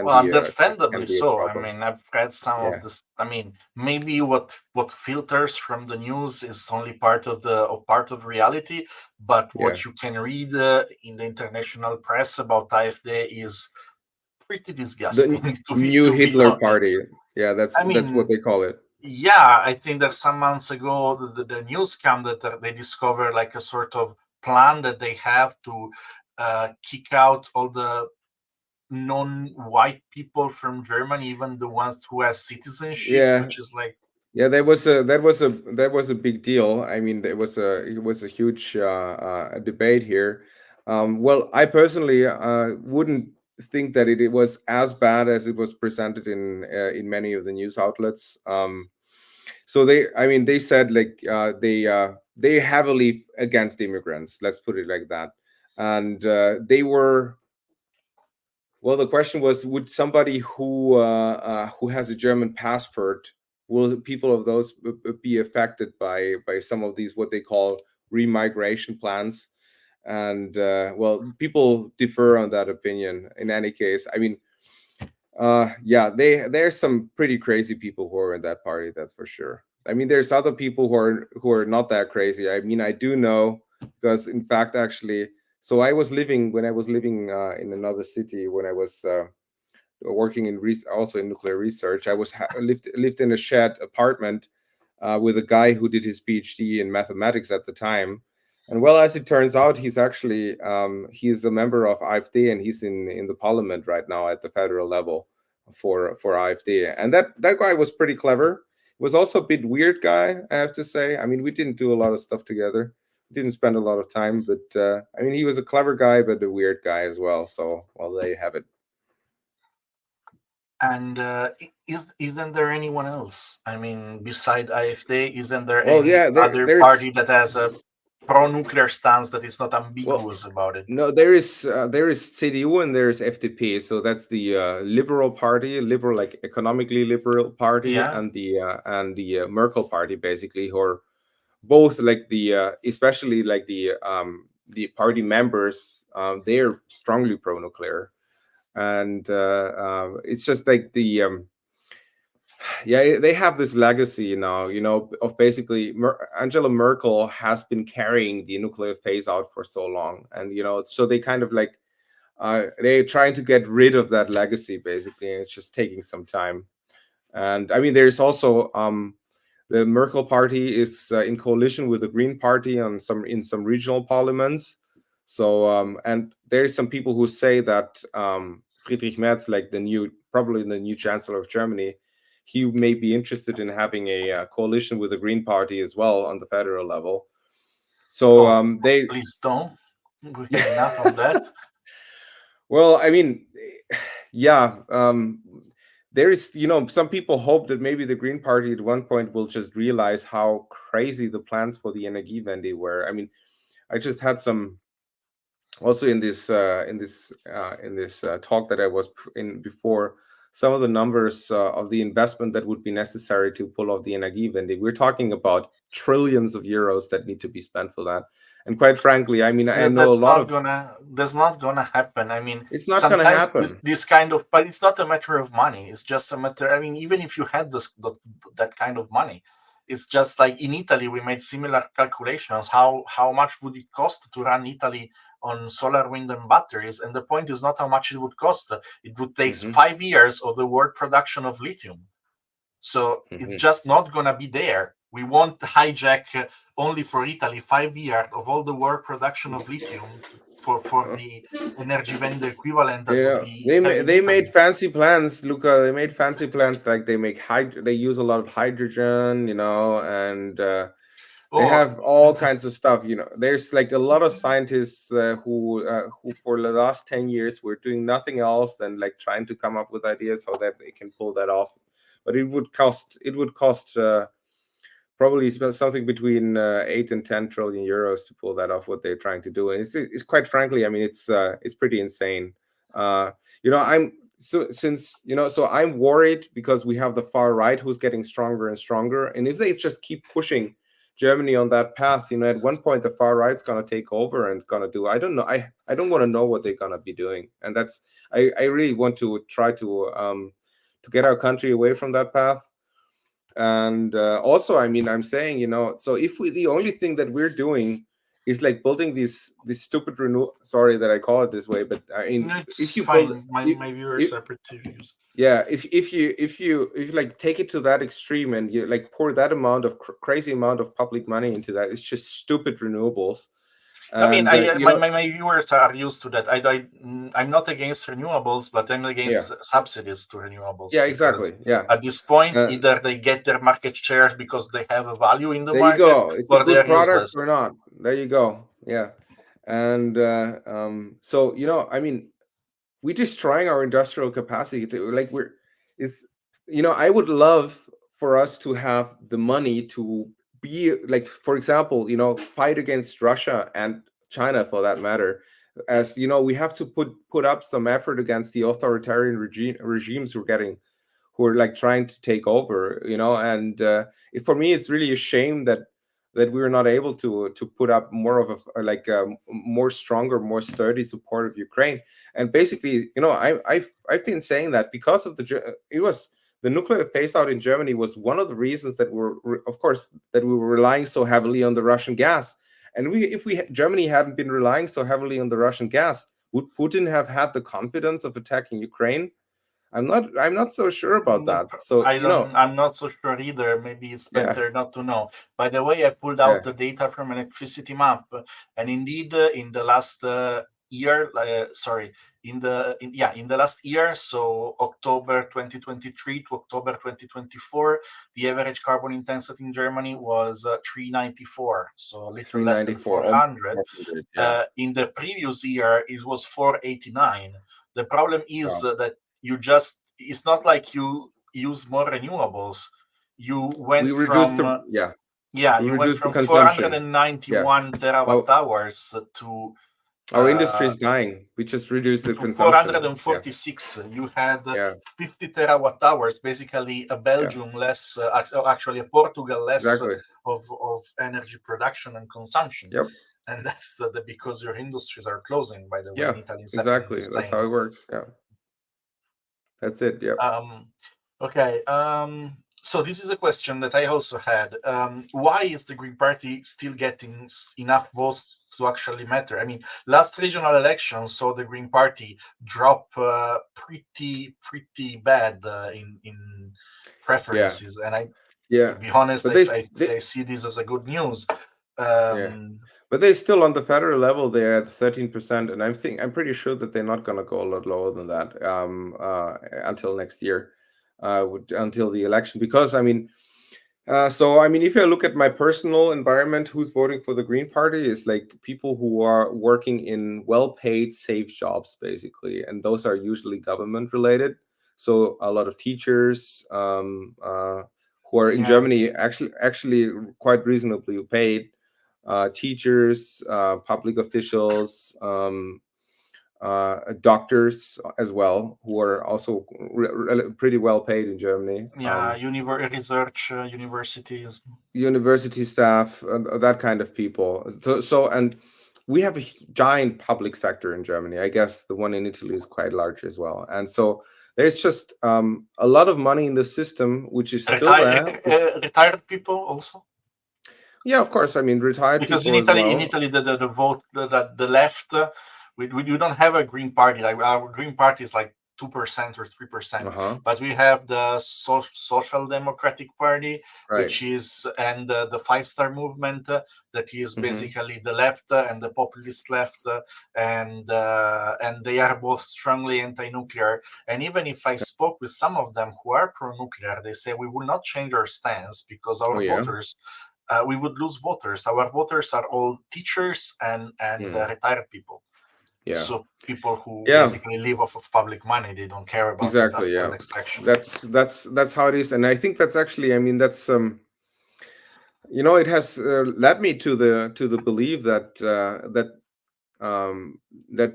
Well, be can understandably be a so. I problem. mean, I've read some of Yeah, this. I mean, maybe what filters from the news is only part of reality, but yeah. what you can read in the international press about AfD is pretty The disgusting to be new to be Hitler honest. party. Yeah, that's I that's what mean, they call it. yeah, I think that some months ago the news came that they discovered like a sort of plan that they have to kick out all the non-white people from Germany, even the ones who have citizenship, Yeah, which is like, Yeah, that was a big deal. I mean, it was a huge debate here. Well, I personally wouldn't think that it was as bad as it was presented in many of the news outlets. So I mean, they said like they heavily against immigrants. Let's put it like that, and they were. Well, the question was, would somebody who has a German passport, will people of those be affected by some of these what they call remigration plans? And well, people differ on that opinion. In any case, I mean, yeah, there's some pretty crazy people who are in that party. That's for sure. I mean, there's other people who are not that crazy. I mean, I do know because, in fact, actually, so when I was living in another city when I was working in also in nuclear research. I lived in a shared apartment with a guy who did his PhD in mathematics at the time. And well, as it turns out, he's a member of AfD, and he's in the parliament right now at the federal level for AfD. And that guy was pretty clever. Was also a bit weird guy, I have to say. I mean, we didn't do a lot of stuff together. Didn't spend a lot of time, but I mean, he was a clever guy, but a weird guy as well. So, well, there you have it. And isn't there anyone else? I mean, beside AfD, isn't there Well, any yeah, other there's party that has a pro-nuclear stance that is not well, ambiguous about it? no, there is CDU and there's FDP. So that's the liberal party, liberal like economically liberal party, Yeah. and the Merkel party, basically, who are both like especially like the party members. They're strongly pro-nuclear, and it's just like yeah, they have this legacy now, of basically Angela Merkel has been carrying the nuclear phase out for so long, and so they kind of like they're trying to get rid of that legacy, basically, and it's just taking some time. And I mean, there's also the Merkel party is in coalition with the Green Party on some regional parliaments. So and there's some people who say that Friedrich Merz, like probably the new chancellor of Germany, he may be interested in having a coalition with the Green Party as well on the federal level. So Oh, they please don't. We have enough of that. Well, I mean, yeah, there is, some people hope that maybe the Green Party at one point will just realize how crazy the plans for the Energiewende were. I mean, I just had some also in this talk that I was in before, some of the numbers of the investment that would be necessary to pull off the Energiewende. We're talking about trillions of euros that need to be spent for that. And quite frankly, I mean, I know a lot of That's not gonna happen. I mean, it's not going to sometimes happen. this kind of, but it's not a matter of money. It's just a matter. I mean, even if you had that kind of money, it's just like in Italy we made similar calculations. How much would it cost to run Italy on solar, wind, and batteries? And the point is not how much it would cost. It would take Hmm. 5 years of the world production of lithium. So it's Hmm. just not going to be there. We won't hijack only for Italy 5 years of all the world production of lithium for the Energiewende equivalent that would be held in They made Italy. fancy plans, Luca. They made fancy plans like they use a lot of hydrogen, and they Oh, have all kinds of stuff. There's like a lot of scientists who for the last 10 years were doing nothing else than like trying to come up with ideas how that they can pull that off. But it would cost probably something between 8 and 10 trillion euros to pull that off. What they're trying to do, and it's quite frankly, I mean, it's pretty insane. Uh, I'm so I'm worried because we have the far right who's getting stronger and stronger, and if they just keep pushing Germany on that path, at one point the far right's gonna take over and gonna do. I don't know. I don't want to know what they're gonna be doing, and that's I really want to try to get our country away from that path. And also, I mean, I'm saying, so if the only thing that we're doing is like building this stupid renew sorry that I call it this way, but I mean, it's if you build fine. My if, viewers are pretty used. yeah, if you like take it to that extreme and you like pour that amount of crazy amount of public money into that, it's just stupid renewables. I mean, And my viewers are used to that. I'm not against renewables, but I'm against subsidies to renewables. Yeah, Because exactly. Yeah. at this point, Uh, either they get their market shares because they have a value in the there you market, go. It's a or they good are product useless. or not. There you go. Yeah. And so I mean, we're destroying our industrial capacity to, like, it's I would love for us to have the money to be like, for example, fight against Russia and China, for that matter. As we have to put up some effort against the authoritarian regimes who are like trying to take over, and for me it's really a shame that we were not able to put up more of a more stronger, more sturdy support of Ukraine. And basically, I've been saying that because of the nuclear phase out in Germany was one of the reasons that of course, that we were relying so heavily on the Russian gas. And if Germany hadn't been relying so heavily on the Russian gas, would Putin have had the confidence of attacking Ukraine? I'm not so sure about that. So I'm not so sure either. Maybe it's yeah, better not to know. By the way, I pulled yeah, out the data from electricity map, and indeed, in the last year, in the last year, so October 2023 to October 2024, the average carbon intensity in Germany was 394, so a little less than 394, almost 400. 400. Yeah. In the previous year, it was 489. The problem is Wow. that it's not like you use more renewables. You went We reduced from we you went reduced the from consumption. Yeah. 491 terawatt Well, hours our industry uh, is dying. We just reduced the to consumption. Yeah. 446. You had Yeah. 50 terawatt hours, basically a Yeah. Belgium less, actually a Portugal less Exactly. of energy production and consumption. Yep. And that's because your industries are closing. By the way, in Yeah. Italy, it's happening the Exactly. That's how same. it works. Yeah. That's it. Yep. Okay. So this is a question that I also had. Why is the Green Party still getting enough votes to actually matter? I mean, last regional elections saw the Green Party drop pretty bad in Yeah. preferences, and to Yeah. be honest, But I see this as a good news. yeah. Um, But they still, on the federal level, they're at 13%, and I'm pretty sure that they're not going to go a lot lower than that until next year, until the election. Because if you look at my personal environment, who's voting for the Green Party is like people who are working in well-paid, safe jobs, basically, and those are usually government related. So a lot of teachers who are in yeah. Germany actually quite reasonably paid. Teachers, public officials, doctors as well, who are also pretty well paid in Germany. Yeah, research universities. University staff, that kind of people. And we have a giant public sector in Germany. I guess the one in Italy is quite large as well. And so there's just a lot of money in the system, which is still there. Retired people also. Yeah, of course. I mean, retired Because people as well. in Italy, the vote, the left, we don't have a Green Party. Like our Green Party is like 2% or 3%, but we have the Social Democratic Party, Right. which is, and the Five-Star Movement, that is basically the left and the populist left, and they are both strongly anti-nuclear. And even if I spoke with some of them who are pro-nuclear, they say we will not change our stance because our voters. We would lose voters. Our voters are all teachers and retired people. Yeah. So people who basically live off of public money, they don't care about exactly. industrial Yeah, extraction. That's how it is, and I think that's actually. I mean, that's it has led me to the belief that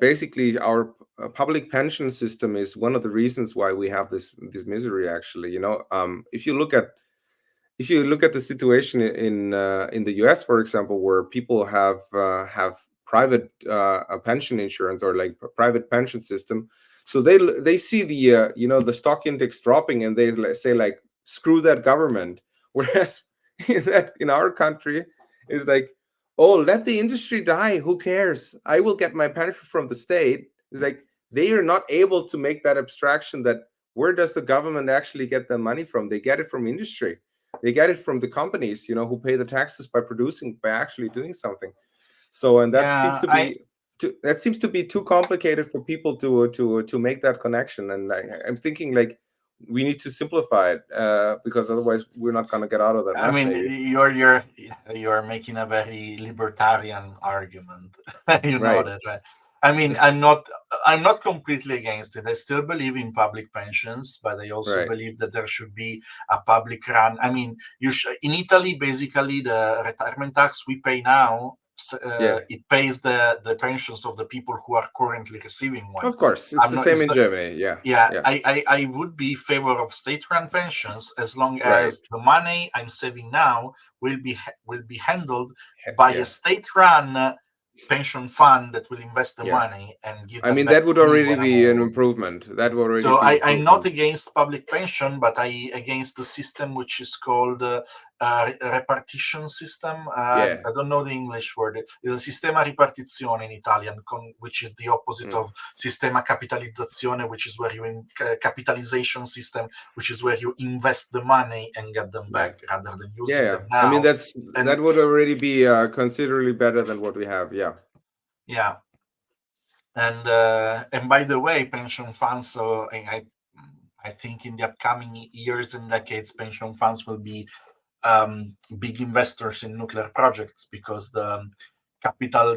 basically our public pension system is one of the reasons why we have this misery. Actually, if you look at the situation in the US, for example, where people have private pension insurance or like private pension system, so they see the stock index dropping and they say like screw that government, whereas in our country is like, oh, let the industry die, who cares, I will get my pension from the state. It's like they are not able to make that abstraction that where does the government actually get their money from? They get it from industry. They get it from the companies, who pay the taxes by actually doing something. So, and that seems Yeah, to be too complicated for people to make that connection. And I'm thinking like we need to simplify it, because otherwise we're not going to get out of that I mess. mean, Maybe. you're making a very libertarian argument. You know Right. that, right? I mean, I'm not completely against it. I still believe in public pensions, but I also Right. believe that there should be a public run. I mean, in Italy, basically, the retirement tax we pay now, Yeah. it pays the pensions of the people who are currently receiving one. Of course, it's I'm the not. same It's in the Germany. Yeah. Yeah, Yeah. I would be favor of state-run pensions as long Right. as the money I'm saving now will be handled by a Yeah. state-run pension fund that will invest the Yeah. money and give I them mean, back that to would me already when I'm be an old. improvement. That would already So be I'm not improvement. against public pension, but I against the system which is called repartition system. Yeah. I don't know the English word. It's a sistema ripartizione in Italian, which is the opposite Mm. of sistema capitalizzazione, which is where capitalization system, which is where you invest the money and get them Yeah. back rather than Yeah. using Yeah. them I mean, now. that And would already be considerably better than what we have. Yeah. yeah, and by the way, pension funds. So I think in the upcoming years and decades, pension funds will be big investors in nuclear projects because the capital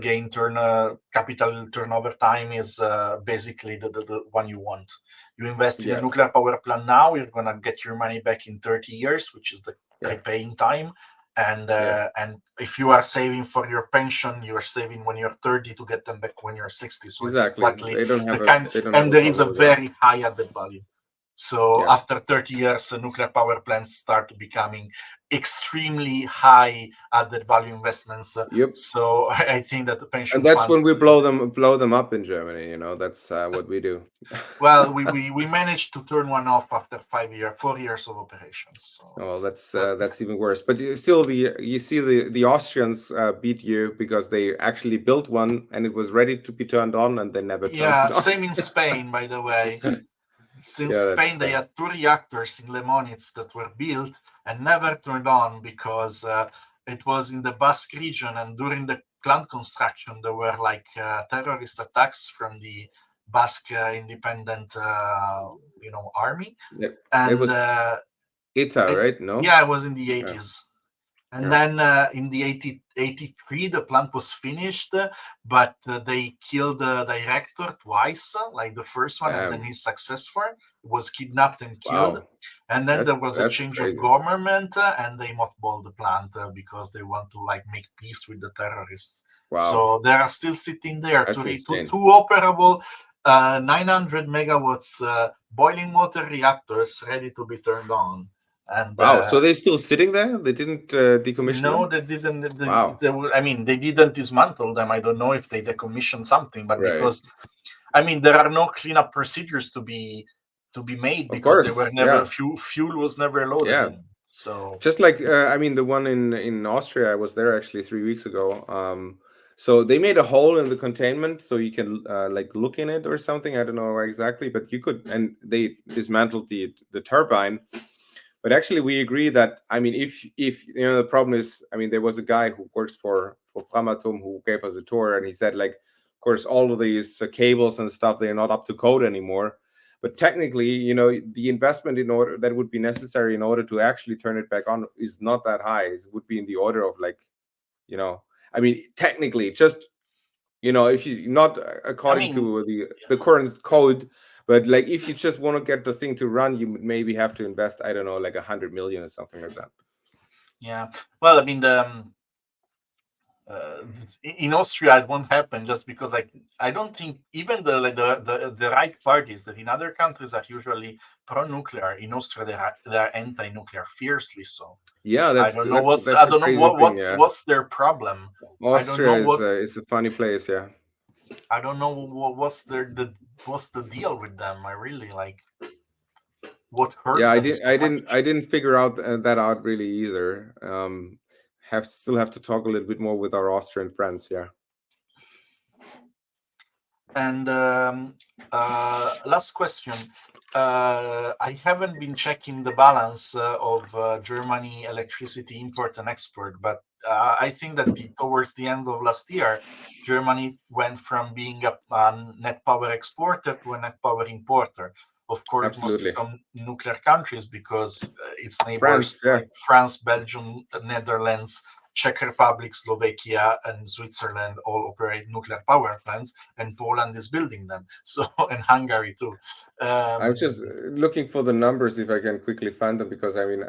turnover time is basically the one you want. You invest in a Yeah. nuclear power plant now, you're gonna get your money back in 30 years, which is the Yeah. repaying time. And Yeah. and if you are saving for your pension, you're saving when you're 30 to get them back when you're 60. So it's Exactly. exactly They don't the have a kind, they don't have and a there is a problem with that. very high added value. So Yeah. after 30 years, nuclear power plants start becoming extremely high added value investments. Yep. So I think that the And pension that's when funds, we blow them up in Germany. That's what we do. well, we managed to turn one off after 4 years of operations. So, Oh, but that's even worse. But you see the Austrians beat you because they actually built one and it was ready to be turned on and they never turned yeah, it on. same in Spain, by the way. Since Yeah, Spain, that's they had 2 reactors in Lemonitz that were built and never turned on because it was in the Basque region, and during the plant construction, there were like terrorist attacks from the Basque independent, army, yeah. It and was ETA, it, right? No. yeah, it was in the Yeah. 80s. And Yeah. then in the 83, the plant was finished, but they killed the director twice, like the first one, and then Damn. his successor was kidnapped and killed. Wow. And then there was a That's change of crazy. government, and they mothballed the plant because they want to like make peace with the terrorists. Wow. So they are still sitting there, That's two insane. operable 900 megawatts boiling water reactors ready to be turned on. And Wow. So they're still sitting there? They didn't decommission no, them? they didn't. Wow. I mean, they didn't dismantle them. I don't know if they decommissioned something, but Right. because, I mean, there are no cleanup procedures to be made Of because they were course. never Yeah. fuel was never loaded Yeah. in. So Just like I mean, the one in Austria, I was there actually 3 weeks ago. So they made a hole in the containment so you can like look in it or something. I don't know exactly, but you could, and they dismantled the turbine. But actually, we agree that, I mean, if the problem is, I mean, there was a guy who works for Framatome who gave us a tour, and he said, like, of course, all of these cables and stuff, they're not up to code anymore. But technically, the investment in order that would be necessary in order to actually turn it back on is not that high. It would be in the order of like, I mean, technically, just if you not I according mean, to the current code, but like if you just want to get the thing to run, you maybe have to invest, I don't know, like 100 million or something like that. yeah. Well, I mean, uh, in Austria it won't happen just because I don't think even the right parties that in other countries are usually pro-nuclear, in Austria they're anti-nuclear fiercely so. Yeah, I that's don't know that's what's that's I a don't know crazy thing. what's Yeah, what's their problem. I don't Austria know what is a funny place. Yeah, I don't know what's the deal with them. I really like what hurt yeah. I them didn't so I much. didn't I didn't figure out that out really either. Have to talk a little bit more with our Austrian friends. Yeah. And last question. I haven't been checking the balance of Germany electricity import and export, but I think that towards the end of last year, Germany went from being a net power exporter to a net power importer. Of course, mostly Absolutely. from nuclear countries, because its neighbors France, yeah. like France, Belgium, the Netherlands, Czech Republic, Slovakia, and Switzerland all operate nuclear power plants, and Poland is building them. So, and Hungary too. I'm just looking for the numbers if I can quickly find them, because I mean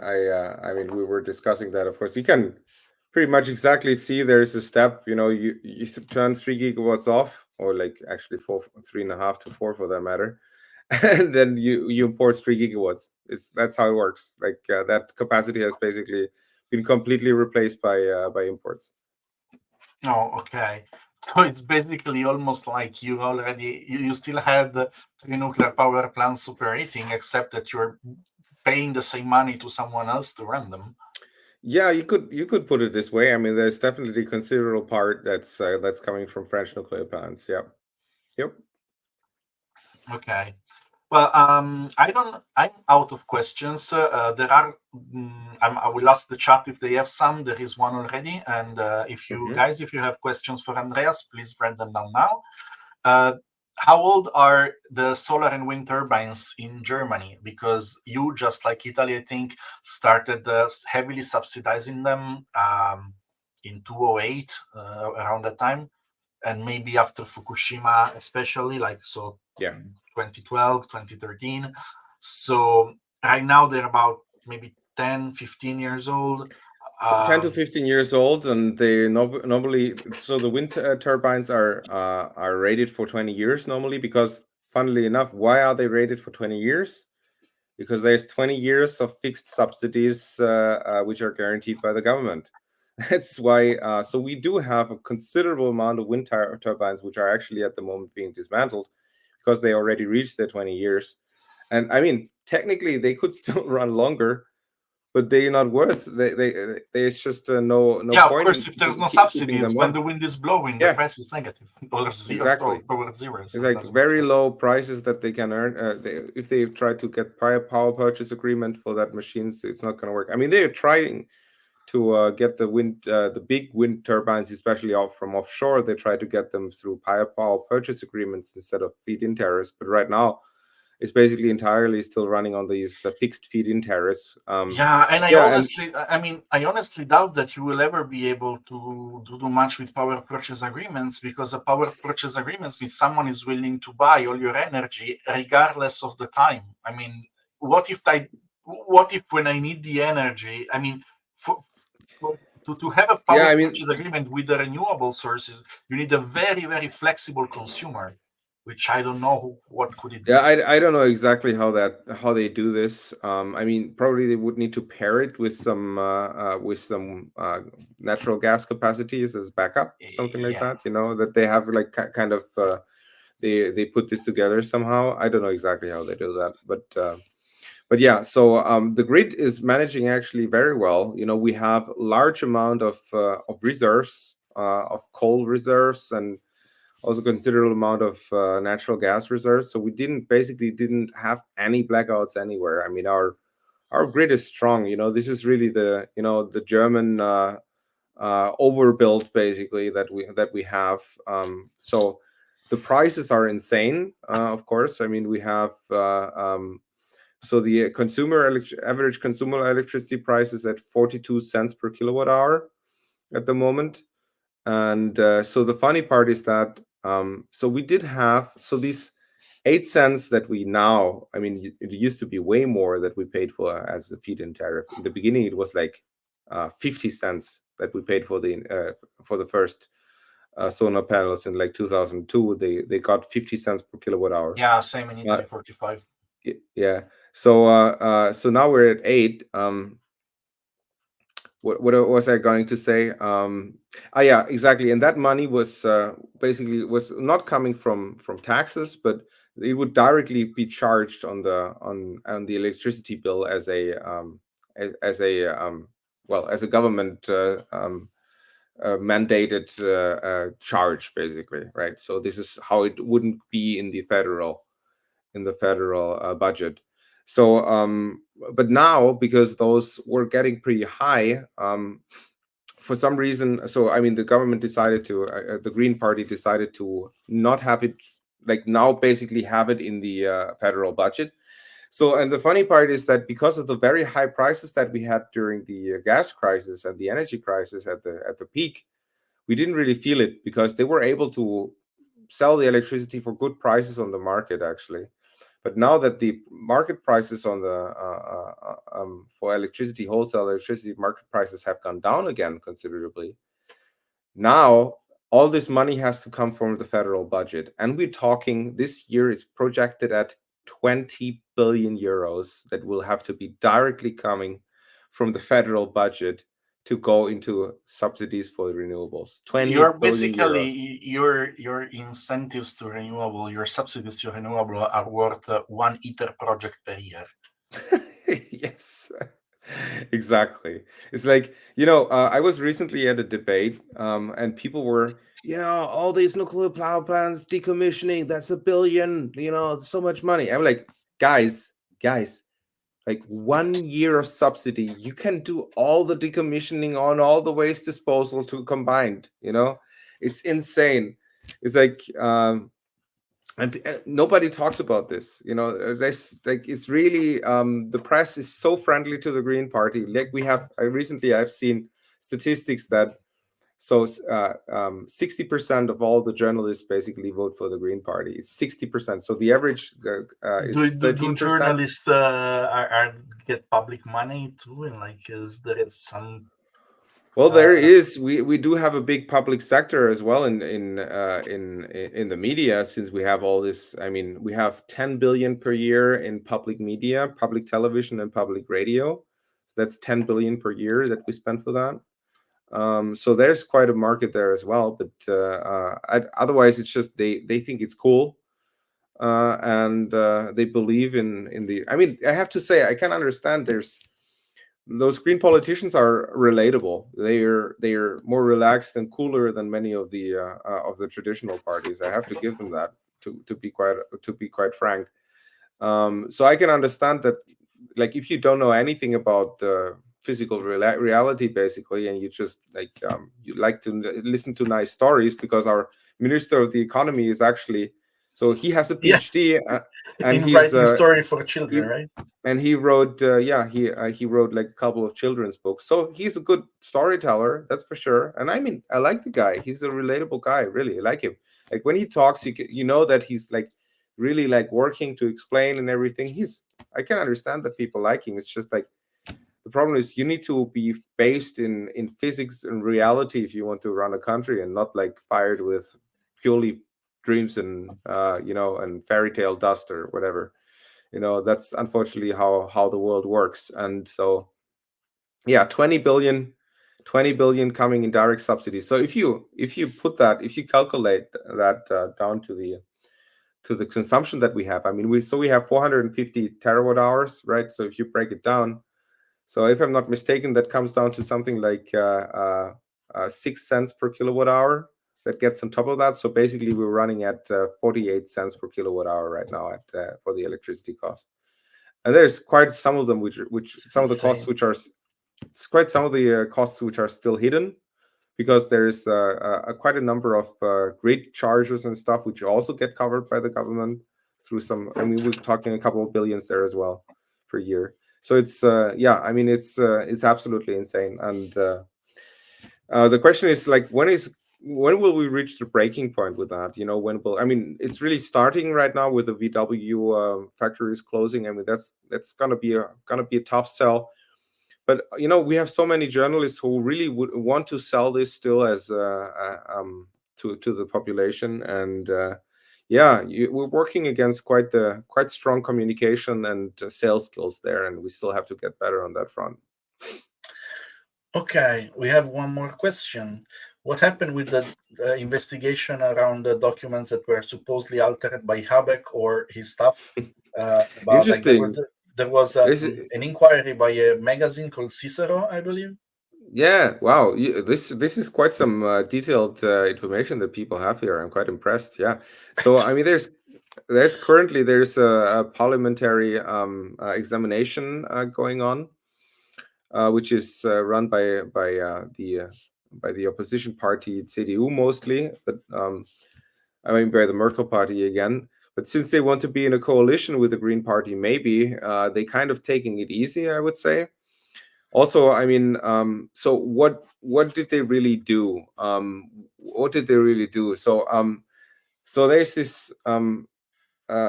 we were discussing that. Of course, you can pretty much exactly see there is a step. You turn 3 gigawatts off, or like actually 3.5 to 4 for that matter, and then you import 3 gigawatts. That's how it works. Like that capacity has basically been completely replaced by imports. Oh, okay. So it's basically almost like you still had the three nuclear power plants operating, except that you're paying the same money to someone else to run them. Yeah, you could put it this way. I mean, there's definitely a considerable part that's coming from French nuclear plants. Yeah. Yep. Okay. Well, I'm out of questions. There are. I will ask the chat if they have some. There is one already, and if you Mhm. guys, if you have questions for Andreas, please write them down now. Uh, how old are the solar and wind turbines in Germany? Because you, just like Italy, I think, started heavily subsidizing them in 2008, around that time, and maybe after Fukushima, especially, like so Yeah. 2012, 2013. So right now they're about maybe 10, 15 years old. 10 to 15 years old, and they normally, so the wind turbines are rated for 20 years normally, because funnily enough, why are they rated for 20 years? Because there's 20 years of fixed subsidies which are guaranteed by the government. That's why. So we do have a considerable amount of wind turbines which are actually at the moment being dismantled, because they already reached their 20 years. And I mean, technically they could still run longer, but they're not worth. There's just no Yeah, of point in course, if there's no keeping subsidies, them when on. the wind is blowing, the Yeah, price is negative or zero, exactly. towards zero. It's So it like doesn't make very sense. low prices that they can earn. If they try to get power purchase agreement for that machines, it's not going to work. I mean, they're trying to get the big wind turbines, especially off from offshore. They try to get them through power purchase agreements instead of feed-in tariffs. But right now, it's basically entirely still running on these fixed feed-in tariffs. Yeah, and Yeah, and I honestly doubt that you will ever be able to do much with power purchase agreements, because a power purchase agreements means someone is willing to buy all your energy regardless of the time. I mean, what if what if when I need the energy, I mean, to have a yeah, power I mean, purchase agreement with the renewable sources, you need a very, very flexible consumer, which I don't know what could it yeah, be. I don't know exactly how they do this. I mean, probably they would need to pair it with some natural gas capacities as backup, something like Yeah. that. That they have like kind of they put this together somehow. I don't know exactly how they do that, but yeah. So the grid is managing actually very well. We have large amount of reserves, of coal reserves, and also considerable amount of natural gas reserves. So we didn't have any blackouts anywhere. I mean, our grid is strong. This is really the German overbuilt basically that we have. So the prices are insane. Of course, I mean we have. So the average consumer electricity price is at 42 cents per kilowatt hour at the moment. And so the funny part is that so we did have these 8 cents that we now, I mean, it used to be way more that we paid for as a feed-in tariff. In the beginning, it was like 50 cents that we paid for the first solar panels in like 2002. They got 50 cents per kilowatt hour. Yeah, same in Uh, Italy, 45. yeah. So now we're at 8. What was I going to say? Yeah, exactly. And that money was basically was not coming from taxes, but it would directly be charged on the electricity bill as a government mandated charge, basically, right? So this is how it wouldn't be in the federal budget. So, but now because those were getting pretty high, for some reason, so I mean, the government decided to, the Green Party decided to not have it, like now basically have it in the federal budget. So, and the funny part is that because of the very high prices that we had during the gas crisis and the energy crisis at the peak, we didn't really feel it because they were able to sell the electricity for good prices on the market, actually. But now that the market prices on the for electricity, wholesale electricity market prices have gone down again considerably, now all this money has to come from the federal budget, and we're talking this year is projected at 20 billion euros that will have to be directly coming from the federal budget to go into subsidies for the renewables. 20 You're billion euros. basically your incentives to renewable, your subsidies to renewable are worth 1 ITER project per year. Yes, exactly. It's like, I was recently at a debate, and people were, all these nuclear power plants decommissioning, that's $1 billion, so much money. I'm like, guys, like 1 year of subsidy, you can do all the decommissioning on all the waste disposal to combined, it's insane. It's like, and nobody talks about this, there's like, it's really, the press is so friendly to the Green Party. Like I've seen statistics that 60% of all the journalists basically vote for the Green Party. It's 60%, so the average is Do 13%. journalists get public money too, and like is there some? Well, there is. We do have a big public sector as well in the media, since we have all this. I mean, we have 10 billion per year in public media, public television, and public radio. That's 10 billion per year that we spend for that. So there's quite a market there as well. But otherwise, it's just they think it's cool, and they believe in the. I mean, I have to say, I can understand. Those green politicians are relatable. They're more relaxed and cooler than many of the traditional parties. I have to give them that, to be quite frank. So I can understand that, like, if you don't know anything about physical reality, basically, and you just you like to listen to nice stories, because our Minister of the Economy is actually, so he has a PhD, and in he's writing story for children, right? And he wrote, he wrote like a couple of children's books. So he's a good storyteller, that's for sure. And I mean, I like the guy. He's a relatable guy, really. I like him. Like when he talks, you know that he's like really like working to explain and everything. I can understand that people like him. It's just like, the problem is you need to be based in physics and reality if you want to run a country, and not like fired with purely dreams and and fairy tale dust or whatever. That's unfortunately how the world works. And so, yeah, 20 billion coming in direct subsidies. So if you calculate that down to the consumption that we have, I mean, we have 450 terawatt hours, right? So if you break it down, so if I'm not mistaken, that comes down to something like 6 cents per kilowatt hour that gets on top of that. So basically, we're running at 48 cents per kilowatt hour right now for the electricity cost. And there's quite some of them which some of the costs which are costs which are still hidden, because there's quite a number of grid charges and stuff which also get covered by the government through some. I mean, we're talking a couple of billions there as well per year. So it's I mean, it's absolutely insane. And the question is, like, when will we reach the breaking point with that? When will, I mean, it's really starting right now with the VW factories closing. I mean, that's gonna be a tough sell. But we have so many journalists who really would want to sell this still as to the population. And we're working against quite strong communication and sales skills there, and we still have to get better on that front. Okay, we have one more question. What happened with the investigation around the documents that were supposedly altered by Habeck or his staff? Interesting. There was an inquiry by a magazine called Cicero, I believe. Yeah, wow. This is quite some detailed information that people have here. I'm quite impressed. Yeah. So I mean, there's currently a parliamentary examination going on, which is run by the the opposition party CDU mostly, but I mean by the Merkel party again. But since they want to be in a coalition with the Green Party, maybe they kind of taking it easy, I would say. Also, I mean, so what did they really do? What did they really do? So there's this.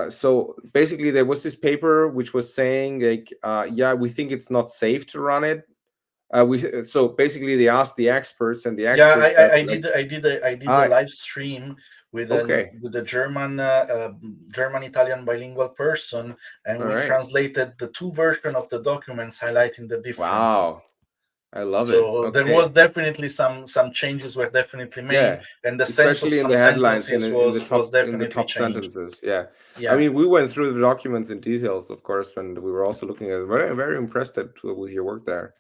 So basically, there was this paper which was saying like, yeah, we think it's not safe to run it. So basically, they asked the experts, and the Yeah, experts said I like, did a ah, live stream with okay, a German Italian bilingual person, and all we right, translated the two version of the documents, highlighting the differences. wow, I love it. So there was Okay, definitely some changes were definitely made, yeah, and the sense of especially in some the headlines, sentences was in the definitely top changed. sentences. Yeah, I Yeah. mean, we went through the documents in details, of course, when we were also looking at it. Very impressed with your work there.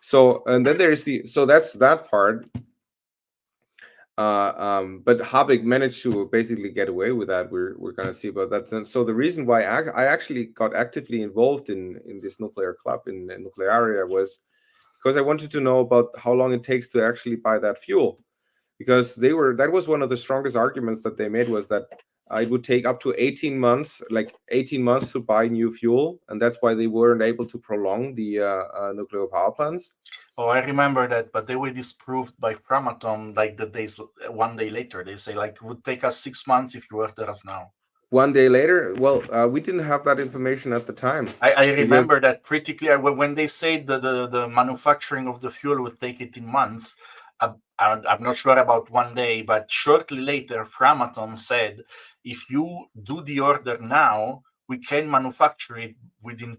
So and then there's so that's that part. But Habeck managed to basically get away with that. We're gonna see about that. And so the reason why I actually got actively involved in this nuclear club in nuclear area was because I wanted to know about how long it takes to actually buy that fuel, because that was one of the strongest arguments that they made, was that it would take up to 18 months, like 18 months to buy new fuel, and that's why they weren't able to prolong the nuclear power plants. Oh, I remember that, but they were disproved by Framatome like one day later. They say like it would take us 6 months if you order us now. One day later, well, we didn't have that information at the time. I remember Because that pretty clear when they said the manufacturing of the fuel would take 18 months. I'm not sure about one day, but shortly later, Framatome said, if you do the order now, we can manufacture it within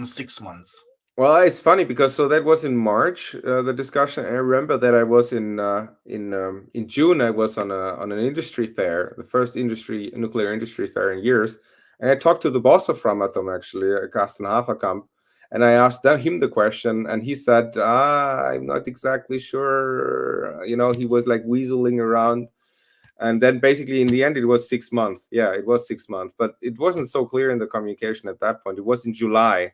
6 months. Well, it's funny because so that was in March, the discussion. I remember that I was in June. I was on an industry fair, the first nuclear industry fair in years, and I talked to the boss of Framatome, actually, Carsten Haferkamp, and I asked him the question, and he said, "I'm not exactly sure." He was like weaseling around, and then basically in the end, it was 6 months. Yeah, it was 6 months, but it wasn't so clear in the communication at that point. It was in July.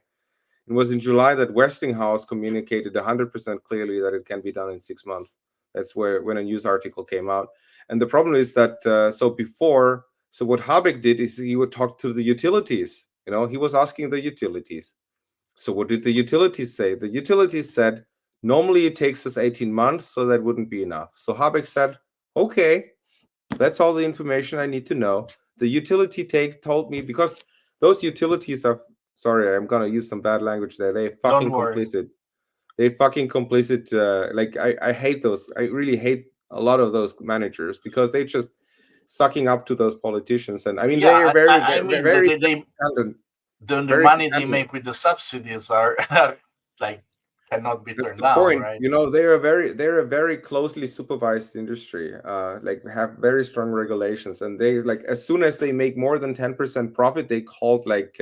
It was in July that Westinghouse communicated 100% clearly that it can be done in 6 months. That's when a news article came out. And the problem is that so what Habeck did is he would talk to the utilities. He was asking the utilities. So what did the utilities say? The utilities said, normally it takes us 18 months, so that wouldn't be enough. So Habeck said, okay, that's all the information I need to know. The utility told me, because those utilities are, sorry, I'm gonna use some bad language there. They fucking Don't worry. complicit. They fucking complicit. Like I hate those. I really hate a lot of those managers because they just sucking up to those politicians. And I mean, they are very, I mean, very they the very money they dependent. make with the subsidies are like cannot be That's turned the down, point. right? They're a very closely supervised industry. Like have very strong regulations, and they like as soon as they make more than 10% profit, they called like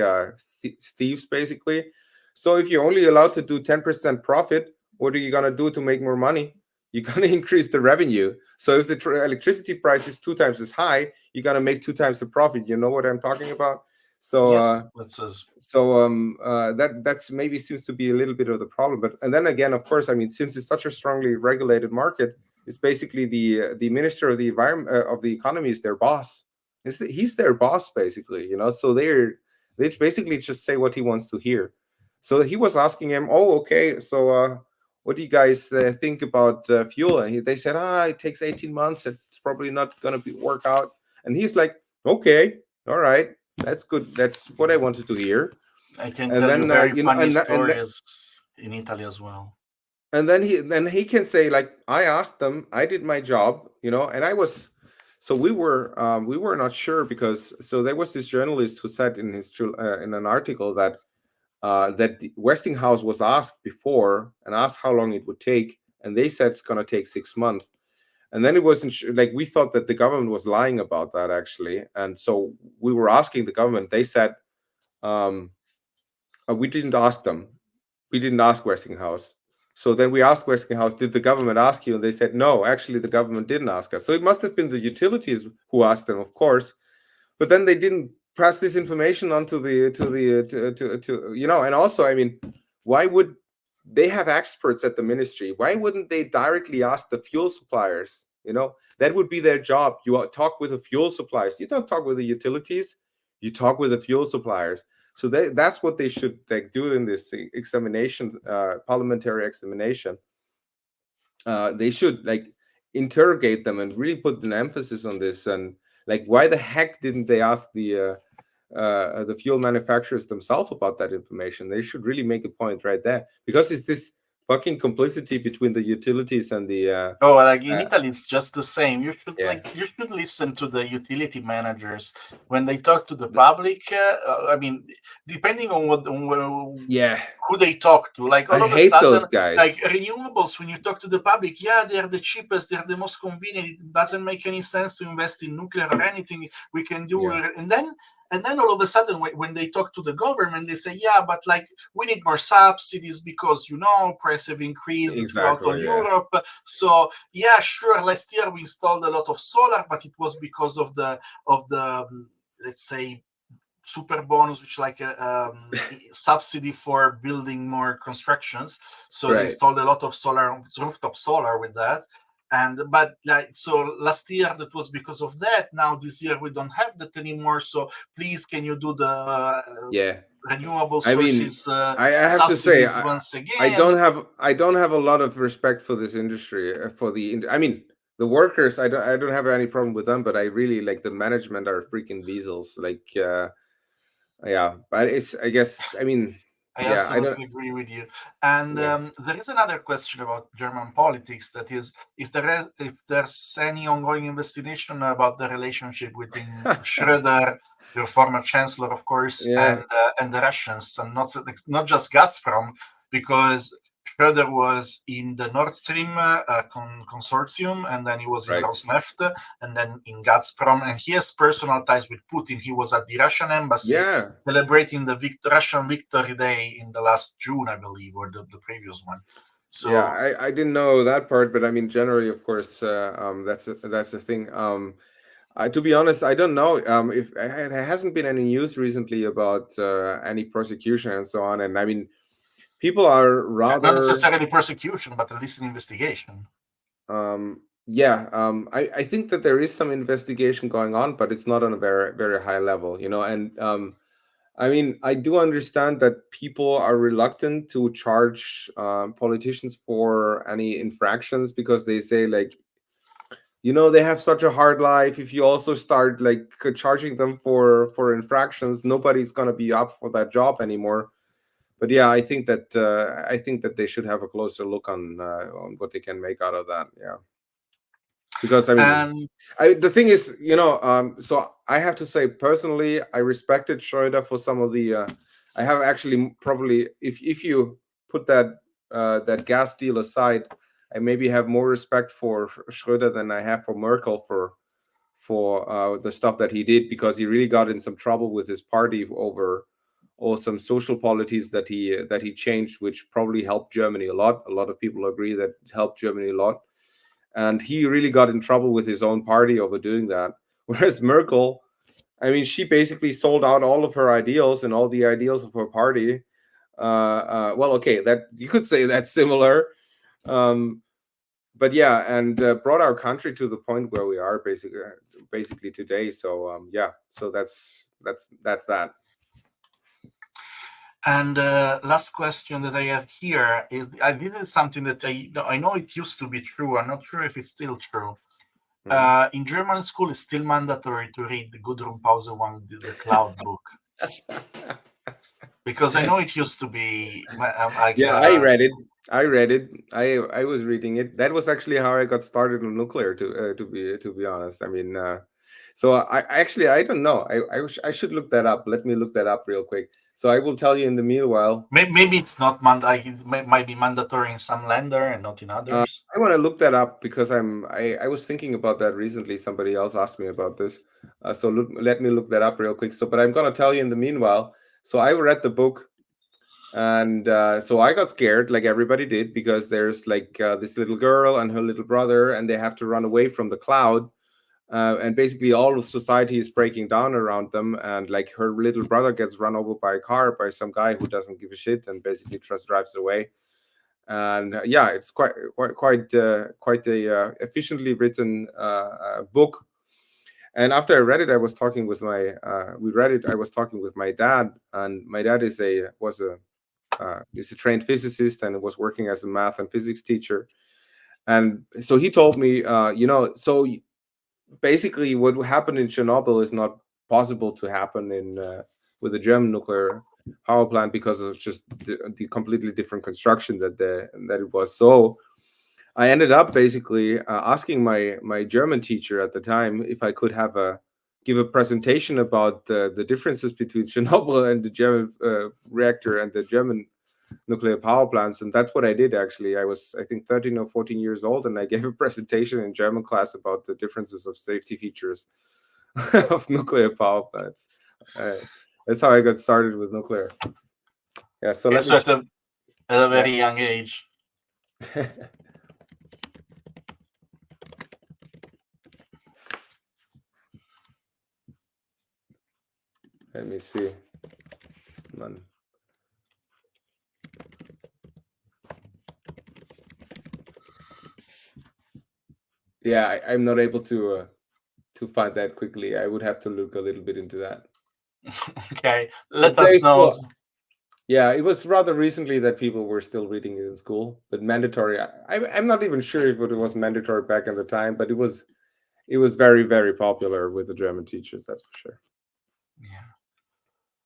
thieves basically. So if you're only allowed to do 10% profit, what are you gonna do to make more money? You're gonna increase the revenue. So if the electricity price is 2 times as high, you're gonna make 2 times the profit. You know what I'm talking about? So Yes, that's that's maybe seems to be a little bit of the problem. But and then again, of course, I mean, since it's such a strongly regulated market, it's basically the minister of the environment of the economy is their boss. He's their boss basically. So they basically just say what he wants to hear. So he was asking him, oh, okay, so what do you guys think about fuel? And they said, it takes 18 months. It's probably not going to work out. And he's like, okay, all right, that's good. That's what I wanted to hear. I can And tell you then very funny stories in Italy as well. and then he can say like, I asked them, I did my job, and I was. So we were not sure because so there was this journalist who said in in an article that that the Westinghouse was asked before and asked how long it would take, and they said it's going to take 6 months. And then it wasn't like we thought that the government was lying about that actually, and so we were asking the government. They said we didn't ask them. We didn't ask Westinghouse. So then we asked Westinghouse, did the government ask you? And they said, no, actually, the government didn't ask us. So it must have been the utilities who asked them, of course. But then they didn't pass this information on to and also, I mean, why would they have experts at the ministry. Why wouldn't they directly ask the fuel suppliers? That would be their job. You talk with the fuel suppliers. You don't talk with the utilities. You talk with the fuel suppliers. So that's what they should do in this examination, parliamentary examination. They should interrogate them and really put an emphasis on this. And why the heck didn't they ask the fuel manufacturers themselves about that information? They should really make a point right there, because it's this fucking complicity between the utilities and the in Italy it's just the same. You should you should listen to the utility managers when they talk to the public. Depending on who they talk to, all of a sudden, those guys. Renewables, when you talk to the public, they're the cheapest, they're the most convenient, it doesn't make any sense to invest in nuclear or anything, we can do it. And then all of a sudden, when they talk to the government, they say, but we need more subsidies because, prices have increased throughout all Europe. So, sure, last year we installed a lot of solar, but it was because of the let's say, super bonus, which a subsidy for building more constructions. So they installed a lot of rooftop solar with that. But so last year that was because of that. Now this year we don't have that anymore. So please, can you do the renewable sources? I have to say, once again, I don't have a lot of respect for this industry. The workers, I don't have any problem with them, but I really the management are freaking weasels. But I guess I absolutely agree with you. And there is another question about German politics, that is, if there's any ongoing investigation about the relationship between Schröder, your former chancellor, of course, and the Russians, and not just Gazprom, because Schröder was in the Nord Stream consortium, and then he was in Rosneft, and then in Gazprom, and he has personal ties with Putin. He was at the Russian embassy celebrating the Russian Victory Day in the last June, I believe, or the previous one. So I didn't know that part, but generally, of course, that's the thing. To be honest, I don't know if there hasn't been any news recently about any prosecution and so on, and people are rather not necessarily prosecution, but at least an investigation. I think that there is some investigation going on, but it's not on a very, very high level, and I do understand that people are reluctant to charge politicians for any infractions, because they say they have such a hard life. If you also start charging them for infractions, nobody's going to be up for that job anymore. But I think that they should have a closer look on what they can make out of that. Because the thing is, so I have to say, personally, I respected Schröder for some of the I have actually probably, if you put that gas deal aside, I maybe have more respect for Schröder than I have for Merkel for the stuff that he did, because he really got in some trouble with his party over some social policies that he changed, which probably helped Germany a lot. A lot of people agree that it helped Germany a lot. And he really got in trouble with his own party over doing that. Whereas Merkel, she basically sold out all of her ideals and all the ideals of her party. That you could say that's similar. But and brought our country to the point where we are basically today. So so that's that. And last question that I have here is, I did something that I know it used to be true. I'm not sure if it's still true. In German school, it's still mandatory to read the Gudrun Pausewan, the Cloud book. Because I know it used to be I read it. I was reading it. That was actually how I got started on nuclear. To be honest, so I don't know. I should look that up. Let me look that up real quick. So I will tell you in the meanwhile. Maybe it's not it might be mandatory in some lender and not in others. I want to look that up, because I was thinking about that recently. Somebody else asked me about this. So let me look that up real quick. But I'm gonna tell you in the meanwhile. So I read the book. And so I got scared, like everybody did, because there's this little girl and her little brother, and they have to run away from the cloud. And basically all of society is breaking down around them. And her little brother gets run over by a car by some guy who doesn't give a shit and basically just drives away. And yeah, it's quite a efficiently written book. And after I read it, I was talking with my I was talking with my dad, and my dad is a trained physicist and was working as a math and physics teacher. And so he told me, so basically what happened in Chernobyl is not possible to happen in with the German nuclear power plant, because of just the completely different construction that it was. So I ended up basically asking my German teacher at the time if I could give a presentation about the differences between Chernobyl and the German reactor and the German nuclear power plants. And that's what I did. Actually, I was, I think, 13 or 14 years old, and I gave a presentation in German class about the differences of safety features of nuclear power plants. That's how I got started with nuclear. Yeah, so at a very young age. Let me see. Yeah, I'm not able to find that quickly. I would have to look a little bit into that. Okay, let us know. Yeah, it was rather recently that people were still reading it in school, but mandatory. I'm not even sure if it was mandatory back in the time, but it was very, very popular with the German teachers. That's for sure. Yeah.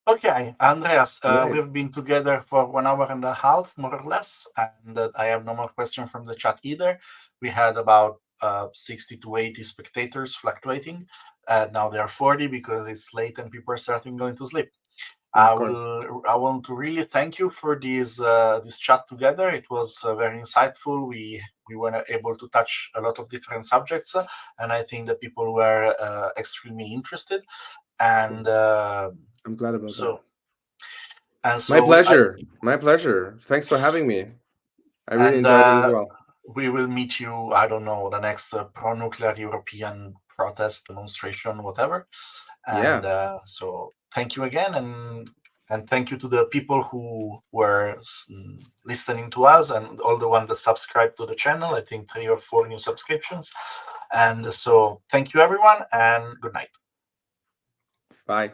Okay, Andreas, we've been together for 1 hour and a half, more or less, and I have no more questions from the chat either. We had about 60 to 80 spectators fluctuating. Now there are 40 because it's late and people are starting going to sleep. I want to really thank you for this chat together. It was very insightful. We were able to touch a lot of different subjects, and I think that people were extremely interested. And I'm glad about that. And so my pleasure. Thanks for having me. I really enjoyed it as well. We will meet you, I don't know, the next pro-nuclear European protest, demonstration, whatever. And so thank you again, and thank you to the people who were listening to us and all the ones that subscribed to the channel. I think 3 or 4 new subscriptions. And so thank you, everyone, and good night. Bye.